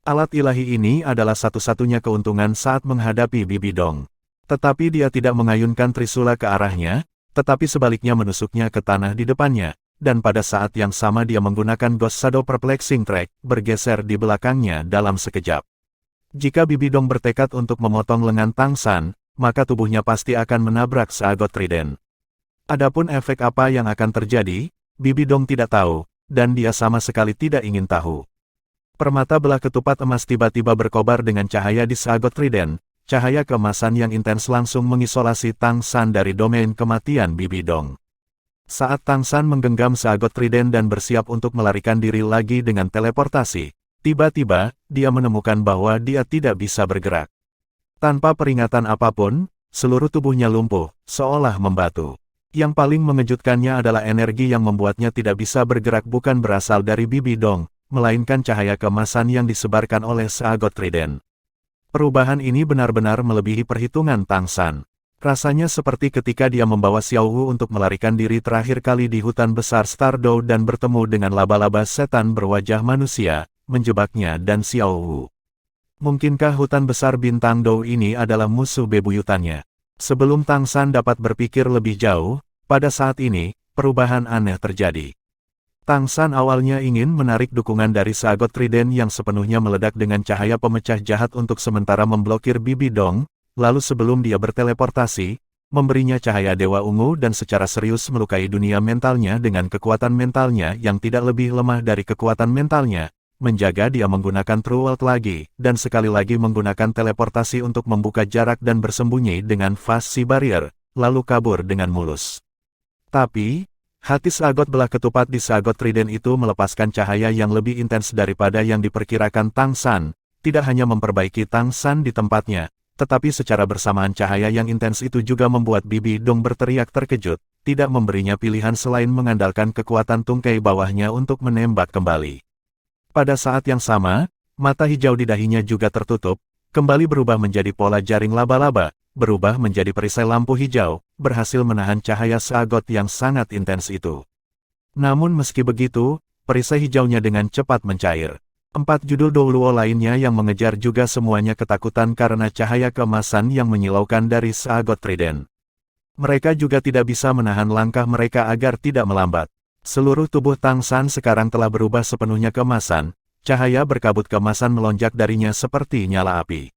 Alat ilahi ini adalah satu-satunya keuntungan saat menghadapi Bibi Dong. Tetapi dia tidak mengayunkan Trisula ke arahnya, tetapi sebaliknya menusuknya ke tanah di depannya, dan pada saat yang sama dia menggunakan Ghost Shadow Perplexing Track, bergeser di belakangnya dalam sekejap. Jika Bibi Dong bertekad untuk memotong lengan Tang San, maka tubuhnya pasti akan menabrak Seagot Trident. Adapun efek apa yang akan terjadi, Bibi Dong tidak tahu, dan dia sama sekali tidak ingin tahu. Permata belah ketupat emas tiba-tiba berkobar dengan cahaya di Seagot Trident. Cahaya keemasan yang intens langsung mengisolasi Tang San dari domain kematian Bibi Dong. Saat Tang San menggenggam Seagot Trident dan bersiap untuk melarikan diri lagi dengan teleportasi, tiba-tiba, dia menemukan bahwa dia tidak bisa bergerak. Tanpa peringatan apapun, seluruh tubuhnya lumpuh, seolah membatu. Yang paling mengejutkannya adalah energi yang membuatnya tidak bisa bergerak bukan berasal dari Bibi Dong, melainkan cahaya keemasan yang disebarkan oleh Seagot Trident. Perubahan ini benar-benar melebihi perhitungan Tang San. Rasanya seperti ketika dia membawa Xiao Wu untuk melarikan diri terakhir kali di hutan besar Stardow dan bertemu dengan laba-laba setan berwajah manusia, menjebaknya dan Xiao Wu. Mungkinkah hutan besar bintang Dou ini adalah musuh bebuyutannya? Sebelum Tang San dapat berpikir lebih jauh, pada saat ini, perubahan aneh terjadi. Tang San awalnya ingin menarik dukungan dari Seagot Trident yang sepenuhnya meledak dengan cahaya pemecah jahat untuk sementara memblokir Bibi Dong, lalu sebelum dia berteleportasi, memberinya cahaya Dewa Ungu dan secara serius melukai dunia mentalnya dengan kekuatan mentalnya yang tidak lebih lemah dari kekuatan mentalnya, menjaga dia menggunakan True World lagi, dan sekali lagi menggunakan teleportasi untuk membuka jarak dan bersembunyi dengan Fast Sea Barrier, lalu kabur dengan mulus. Tapi, hati Seagot belah ketupat di Seagot Trident itu melepaskan cahaya yang lebih intens daripada yang diperkirakan Tang San, tidak hanya memperbaiki Tang San di tempatnya, tetapi secara bersamaan cahaya yang intens itu juga membuat Bibi Dong berteriak terkejut, tidak memberinya pilihan selain mengandalkan kekuatan tungkai bawahnya untuk menembak kembali. Pada saat yang sama, mata hijau di dahinya juga tertutup, kembali berubah menjadi pola jaring laba-laba, berubah menjadi perisai lampu hijau, berhasil menahan cahaya Seagot yang sangat intens itu. Namun meski begitu, perisai hijaunya dengan cepat mencair. 4 judul Douluo lainnya yang mengejar juga semuanya ketakutan karena cahaya keemasan yang menyilaukan dari Seagot Trident. Mereka juga tidak bisa menahan langkah mereka agar tidak melambat. Seluruh tubuh Tang San sekarang telah berubah sepenuhnya keemasan, cahaya berkabut keemasan melonjak darinya seperti nyala api.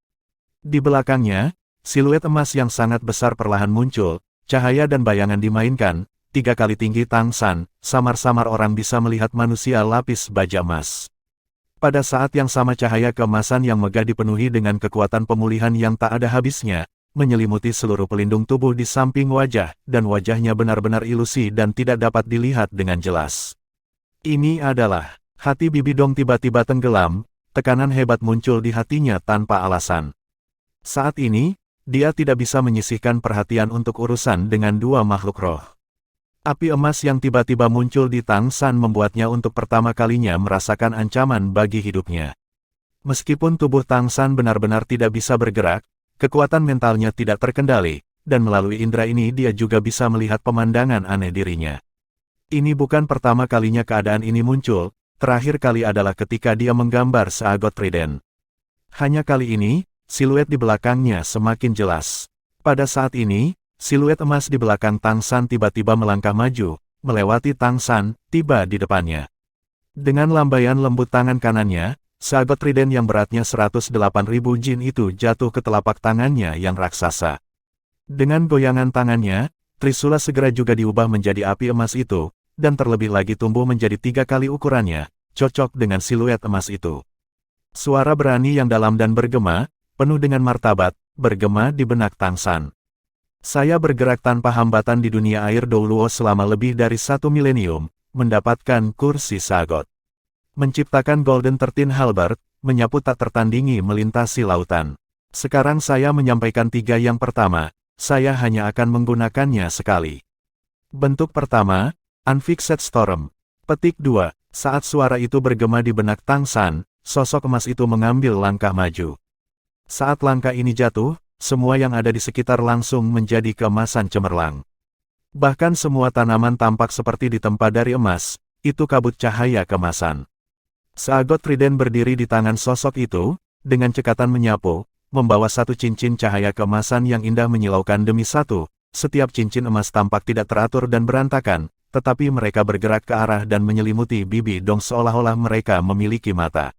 Di belakangnya, siluet emas yang sangat besar perlahan muncul, cahaya dan bayangan dimainkan, 3 kali tinggi Tang San, samar-samar orang bisa melihat manusia lapis baja emas. Pada saat yang sama cahaya keemasan yang megah dipenuhi dengan kekuatan pemulihan yang tak ada habisnya, menyelimuti seluruh pelindung tubuh di samping wajah, dan wajahnya benar-benar ilusi dan tidak dapat dilihat dengan jelas. Ini adalah, hati Bibi Dong tiba-tiba tenggelam, tekanan hebat muncul di hatinya tanpa alasan. Saat ini, dia tidak bisa menyisihkan perhatian untuk urusan dengan dua makhluk roh. Api emas yang tiba-tiba muncul di Tang San membuatnya untuk pertama kalinya merasakan ancaman bagi hidupnya. Meskipun tubuh Tang San benar-benar tidak bisa bergerak, kekuatan mentalnya tidak terkendali, dan melalui indera ini dia juga bisa melihat pemandangan aneh dirinya. Ini bukan pertama kalinya keadaan ini muncul, terakhir kali adalah ketika dia menggambar seagot trident. Hanya kali ini, siluet di belakangnya semakin jelas. Pada saat ini, siluet emas di belakang Tang San tiba-tiba melangkah maju, melewati Tang San, tiba di depannya. Dengan lambaian lembut tangan kanannya, seagot trident yang beratnya 108.000 jin itu jatuh ke telapak tangannya yang raksasa. Dengan goyangan tangannya, Trisula segera juga diubah menjadi api emas itu, dan terlebih lagi tumbuh menjadi 3 kali ukurannya, cocok dengan siluet emas itu. Suara berani yang dalam dan bergema, penuh dengan martabat, bergema di benak Tang San. Saya bergerak tanpa hambatan di dunia air Douluo selama lebih dari 1 milenium, mendapatkan kursi sagot. Menciptakan Golden 13 Halberd, menyapu tak tertandingi melintasi lautan. Sekarang saya menyampaikan 3 yang pertama, saya hanya akan menggunakannya sekali. Bentuk pertama, Unfixed Storm. Petik 2, saat suara itu bergema di benak Tang San, sosok emas itu mengambil langkah maju. Saat langkah ini jatuh, semua yang ada di sekitar langsung menjadi keemasan cemerlang. Bahkan semua tanaman tampak seperti ditempa dari emas, itu kabut cahaya keemasan. Seagot trident berdiri di tangan sosok itu, dengan cekatan menyapu, membawa satu cincin cahaya keemasan yang indah menyilaukan demi satu. Setiap cincin emas tampak tidak teratur dan berantakan, tetapi mereka bergerak ke arah dan menyelimuti Bibi Dong seolah-olah mereka memiliki mata.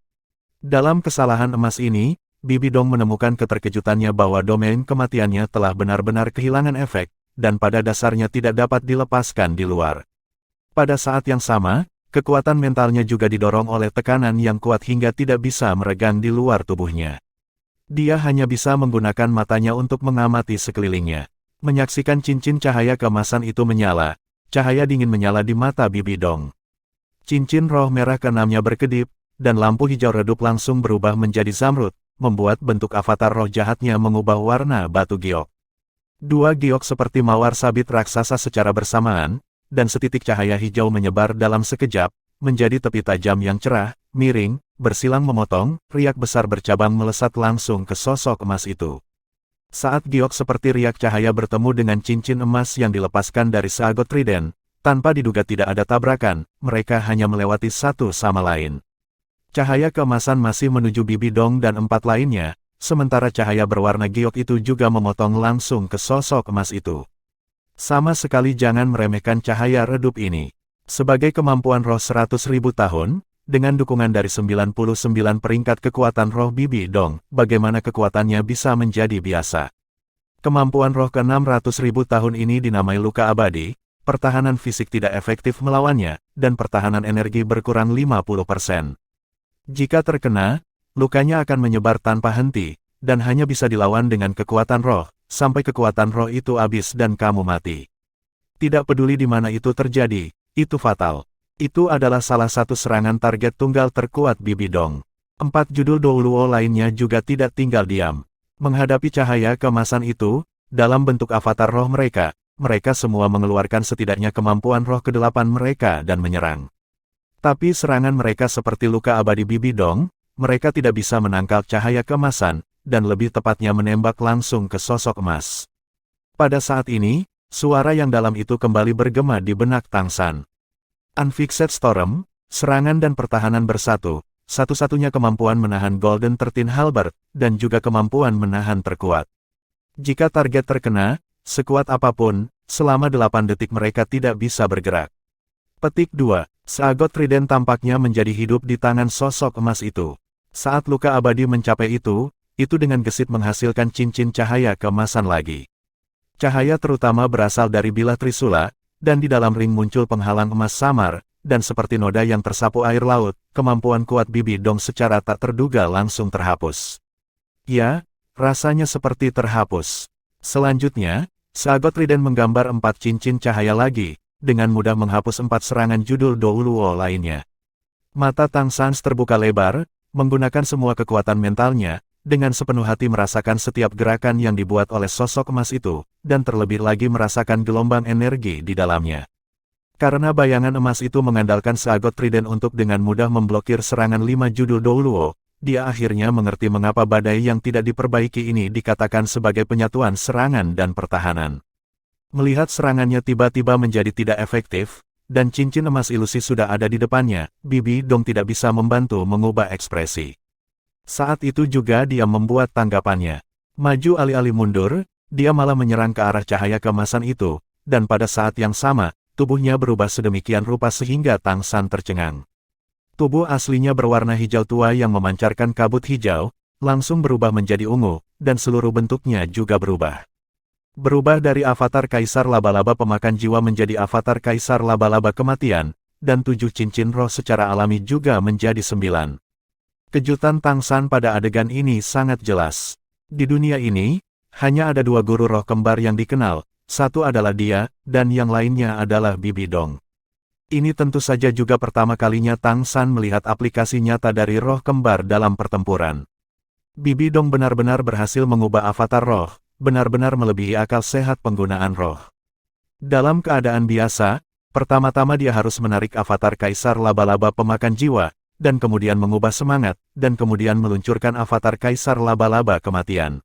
Dalam kesalahan emas ini, Bibi Dong menemukan keterkejutannya bahwa domain kematiannya telah benar-benar kehilangan efek, dan pada dasarnya tidak dapat dilepaskan di luar. Pada saat yang sama, kekuatan mentalnya juga didorong oleh tekanan yang kuat hingga tidak bisa meregang di luar tubuhnya. Dia hanya bisa menggunakan matanya untuk mengamati sekelilingnya. Menyaksikan cincin cahaya keemasan itu menyala, cahaya dingin menyala di mata Bibi Dong. Cincin roh merah keenamnya berkedip, dan lampu hijau redup langsung berubah menjadi zamrud, membuat bentuk avatar roh jahatnya mengubah warna batu giok. 2 giok seperti mawar sabit raksasa secara bersamaan, dan setitik cahaya hijau menyebar dalam sekejap, menjadi tepi tajam yang cerah, miring, bersilang memotong, riak besar bercabang melesat langsung ke sosok emas itu. Saat giok seperti riak cahaya bertemu dengan cincin emas yang dilepaskan dari seagot trident, tanpa diduga tidak ada tabrakan, mereka hanya melewati satu sama lain. Cahaya keemasan masih menuju Bibi Dong dan 4 lainnya, sementara cahaya berwarna giok itu juga memotong langsung ke sosok emas itu. Sama sekali jangan meremehkan cahaya redup ini. Sebagai kemampuan roh 100.000 tahun, dengan dukungan dari 99 peringkat kekuatan roh Bibi Dong, bagaimana kekuatannya bisa menjadi biasa. Kemampuan roh ke-600.000 tahun ini dinamai luka abadi, pertahanan fisik tidak efektif melawannya, dan pertahanan energi berkurang 50%. Jika terkena, lukanya akan menyebar tanpa henti, dan hanya bisa dilawan dengan kekuatan roh, sampai kekuatan roh itu habis dan kamu mati. Tidak peduli di mana itu terjadi, itu fatal. Itu adalah salah satu serangan target tunggal terkuat Bibi Dong. 4 judul Douluo lainnya juga tidak tinggal diam. Menghadapi cahaya keemasan itu, dalam bentuk avatar roh mereka semua mengeluarkan setidaknya kemampuan roh ke-8 mereka dan menyerang. Tapi serangan mereka seperti luka abadi Bibi Dong, mereka tidak bisa menangkal cahaya keemasan, dan lebih tepatnya menembak langsung ke sosok emas. Pada saat ini, suara yang dalam itu kembali bergema di benak Tang San. Unfixed Storm, serangan dan pertahanan bersatu, satu-satunya kemampuan menahan Golden 13 Halberd, dan juga kemampuan menahan terkuat. Jika target terkena, sekuat apapun, selama 8 detik mereka tidak bisa bergerak. Petik 2. Seagot trident tampaknya menjadi hidup di tangan sosok emas itu. Saat luka abadi mencapai itu dengan gesit menghasilkan cincin cahaya keemasan lagi. Cahaya terutama berasal dari bilah trisula, dan di dalam ring muncul penghalang emas samar, dan seperti noda yang tersapu air laut, kemampuan kuat Bibi Dong secara tak terduga langsung terhapus. Ya, rasanya seperti terhapus. Selanjutnya, seagot trident menggambar 4 cincin cahaya lagi, dengan mudah menghapus 4 serangan judul Dou Luo lainnya. Mata Tang San terbuka lebar, menggunakan semua kekuatan mentalnya, dengan sepenuh hati merasakan setiap gerakan yang dibuat oleh sosok emas itu, dan terlebih lagi merasakan gelombang energi di dalamnya. Karena bayangan emas itu mengandalkan seagot trident untuk dengan mudah memblokir serangan 5 judul Dou Luo, dia akhirnya mengerti mengapa badai yang tidak diperbaiki ini dikatakan sebagai penyatuan serangan dan pertahanan. Melihat serangannya tiba-tiba menjadi tidak efektif, dan cincin emas ilusi sudah ada di depannya, Bibi Dong tidak bisa membantu mengubah ekspresi. Saat itu juga dia membuat tanggapannya. Maju alih-alih mundur, dia malah menyerang ke arah cahaya keemasan itu, dan pada saat yang sama, tubuhnya berubah sedemikian rupa sehingga Tang San tercengang. Tubuh aslinya berwarna hijau tua yang memancarkan kabut hijau, langsung berubah menjadi ungu, dan seluruh bentuknya juga berubah. Berubah dari avatar Kaisar Laba-Laba Pemakan Jiwa menjadi avatar Kaisar Laba-Laba Kematian, dan 7 cincin roh secara alami juga menjadi 9. Kejutan Tang San pada adegan ini sangat jelas. Di dunia ini, hanya ada 2 guru roh kembar yang dikenal, satu adalah dia, dan yang lainnya adalah Bibi Dong. Ini tentu saja juga pertama kalinya Tang San melihat aplikasi nyata dari roh kembar dalam pertempuran. Bibi Dong benar-benar berhasil mengubah avatar roh, benar-benar melebihi akal sehat penggunaan roh. Dalam keadaan biasa, pertama-tama dia harus menarik avatar Kaisar Laba-Laba Pemakan Jiwa, dan kemudian mengubah semangat, dan kemudian meluncurkan avatar Kaisar Laba-Laba Kematian.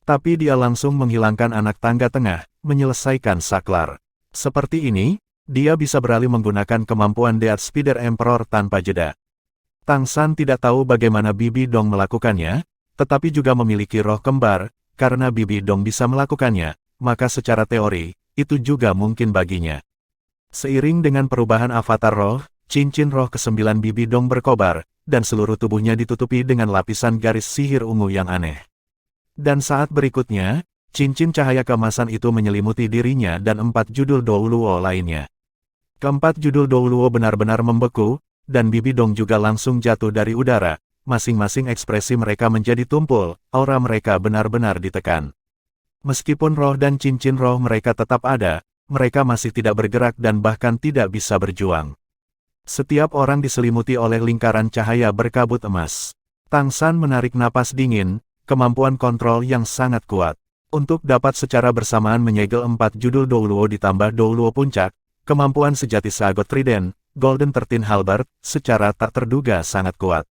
Tapi dia langsung menghilangkan anak tangga tengah, menyelesaikan saklar. Seperti ini, dia bisa beralih menggunakan kemampuan Death Spider Emperor tanpa jeda. Tang San tidak tahu bagaimana Bibi Dong melakukannya, tetapi juga memiliki roh kembar, karena Bibi Dong bisa melakukannya, maka secara teori, itu juga mungkin baginya. Seiring dengan perubahan avatar roh, cincin roh ke-9 Bibi Dong berkobar, dan seluruh tubuhnya ditutupi dengan lapisan garis sihir ungu yang aneh. Dan saat berikutnya, cincin cahaya keemasan itu menyelimuti dirinya dan 4 judul Dou Luo lainnya. Keempat judul Dou Luo benar-benar membeku, dan Bibi Dong juga langsung jatuh dari udara, masing-masing ekspresi mereka menjadi tumpul, aura mereka benar-benar ditekan. Meskipun roh dan cincin roh mereka tetap ada, mereka masih tidak bergerak dan bahkan tidak bisa berjuang. Setiap orang diselimuti oleh lingkaran cahaya berkabut emas. Tang San menarik napas dingin, kemampuan kontrol yang sangat kuat. Untuk dapat secara bersamaan menyegel 4 judul Dou Luo ditambah Dou Luo Puncak, kemampuan sejati seagot trident, Golden 13 Halberd, secara tak terduga sangat kuat.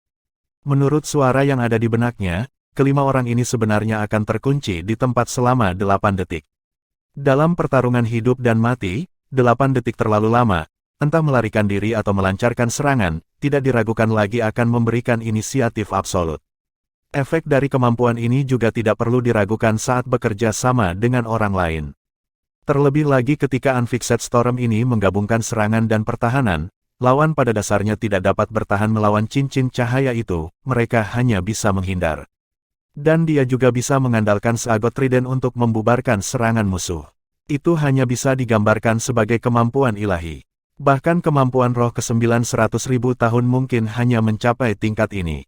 Menurut suara yang ada di benaknya, kelima orang ini sebenarnya akan terkunci di tempat selama 8 detik. Dalam pertarungan hidup dan mati, 8 detik terlalu lama. Entah melarikan diri atau melancarkan serangan, tidak diragukan lagi akan memberikan inisiatif absolut. Efek dari kemampuan ini juga tidak perlu diragukan saat bekerja sama dengan orang lain. Terlebih lagi ketika Unfixed Storm ini menggabungkan serangan dan pertahanan, lawan pada dasarnya tidak dapat bertahan melawan cincin cahaya itu, mereka hanya bisa menghindar. Dan dia juga bisa mengandalkan seagot trident untuk membubarkan serangan musuh. Itu hanya bisa digambarkan sebagai kemampuan ilahi. Bahkan kemampuan roh ke-9 100.000 tahun mungkin hanya mencapai tingkat ini.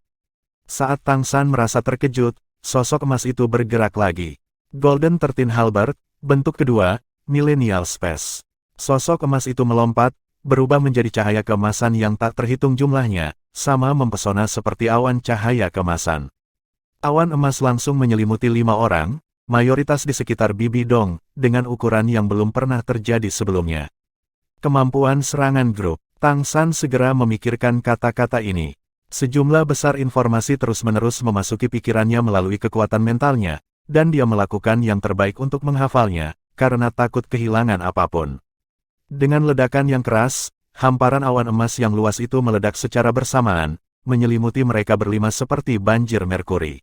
Saat Tang San merasa terkejut, sosok emas itu bergerak lagi. Golden 13 Halberd, bentuk kedua, Millennial Space. Sosok emas itu melompat, berubah menjadi cahaya keemasan yang tak terhitung jumlahnya, sama mempesona seperti awan cahaya keemasan. Awan emas langsung menyelimuti 5 orang, mayoritas di sekitar Bibi Dong, dengan ukuran yang belum pernah terjadi sebelumnya. Kemampuan serangan grup. Tang San segera memikirkan kata-kata ini. Sejumlah besar informasi terus-menerus memasuki pikirannya melalui kekuatan mentalnya, dan dia melakukan yang terbaik untuk menghafalnya, karena takut kehilangan apapun. Dengan ledakan yang keras, hamparan awan emas yang luas itu meledak secara bersamaan, menyelimuti mereka berlima seperti banjir merkuri.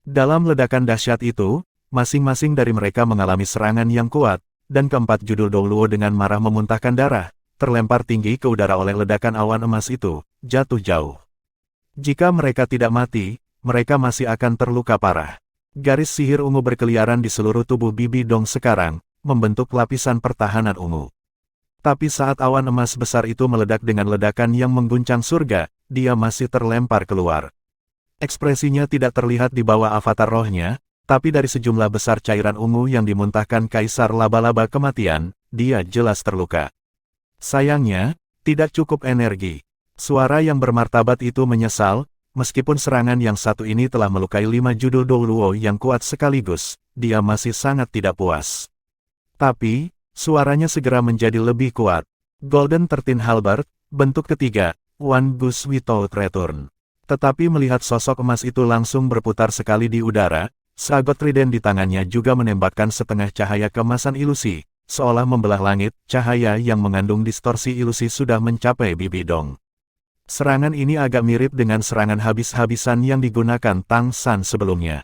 Dalam ledakan dahsyat itu, masing-masing dari mereka mengalami serangan yang kuat, dan keempat judul Douluo dengan marah memuntahkan darah, terlempar tinggi ke udara oleh ledakan awan emas itu, jatuh jauh. Jika mereka tidak mati, mereka masih akan terluka parah. Garis sihir ungu berkeliaran di seluruh tubuh Bibi Dong sekarang, membentuk lapisan pertahanan ungu. Tapi saat awan emas besar itu meledak dengan ledakan yang mengguncang surga, dia masih terlempar keluar. Ekspresinya tidak terlihat di bawah avatar rohnya, tapi dari sejumlah besar cairan ungu yang dimuntahkan Kaisar Laba-Laba Kematian, dia jelas terluka. Sayangnya, tidak cukup energi. Suara yang bermartabat itu menyesal, meskipun serangan yang satu ini telah melukai 5 judul Douluo yang kuat sekaligus, dia masih sangat tidak puas. Tapi, suaranya segera menjadi lebih kuat. Golden 13 Halberd, bentuk ketiga, One Goes Without Return. Tetapi melihat sosok emas itu langsung berputar sekali di udara, sagot trident di tangannya juga menembakkan setengah cahaya keemasan ilusi, seolah membelah langit. Cahaya yang mengandung distorsi ilusi sudah mencapai Bibi Dong. Serangan ini agak mirip dengan serangan habis-habisan yang digunakan Tang San sebelumnya.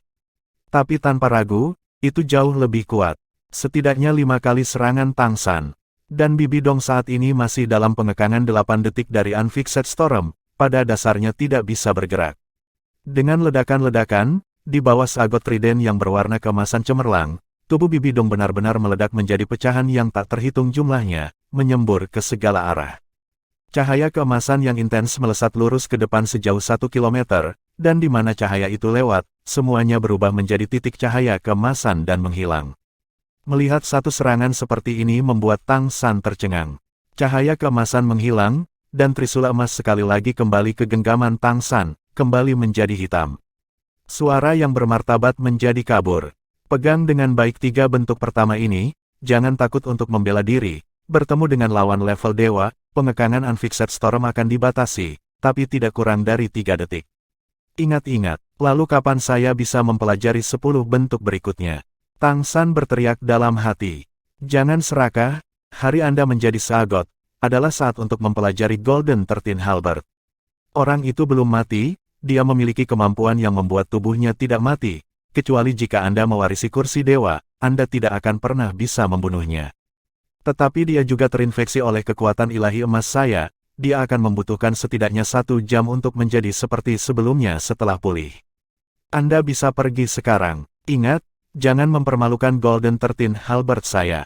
Tapi tanpa ragu, itu jauh lebih kuat. Setidaknya 5 kali serangan Tang San. Dan Bibi Dong saat ini masih dalam pengekangan 8 detik dari Unfixed Storm, pada dasarnya tidak bisa bergerak. Dengan ledakan-ledakan, di bawah sagot trident yang berwarna keemasan cemerlang, tubuh Bibi Dong benar-benar meledak menjadi pecahan yang tak terhitung jumlahnya, menyembur ke segala arah. Cahaya keemasan yang intens melesat lurus ke depan sejauh 1 kilometer, dan di mana cahaya itu lewat, semuanya berubah menjadi titik cahaya keemasan dan menghilang. Melihat satu serangan seperti ini membuat Tang San tercengang. Cahaya keemasan menghilang, dan trisula emas sekali lagi kembali ke genggaman Tang San, kembali menjadi hitam. Suara yang bermartabat menjadi kabur. Pegang dengan baik 3 bentuk pertama ini, jangan takut untuk membela diri. Bertemu dengan lawan level dewa, pengekangan Unfixed Storm akan dibatasi, tapi tidak kurang dari 3 detik. Ingat-ingat, lalu kapan saya bisa mempelajari 10 bentuk berikutnya? Tang San berteriak dalam hati. Jangan serakah, hari Anda menjadi sagot, adalah saat untuk mempelajari Golden 13 Halberd. Orang itu belum mati, dia memiliki kemampuan yang membuat tubuhnya tidak mati, kecuali jika Anda mewarisi kursi dewa, Anda tidak akan pernah bisa membunuhnya. Tetapi dia juga terinfeksi oleh kekuatan ilahi emas saya, dia akan membutuhkan setidaknya 1 jam untuk menjadi seperti sebelumnya setelah pulih. Anda bisa pergi sekarang. Ingat, jangan mempermalukan Golden 13 Halberd saya.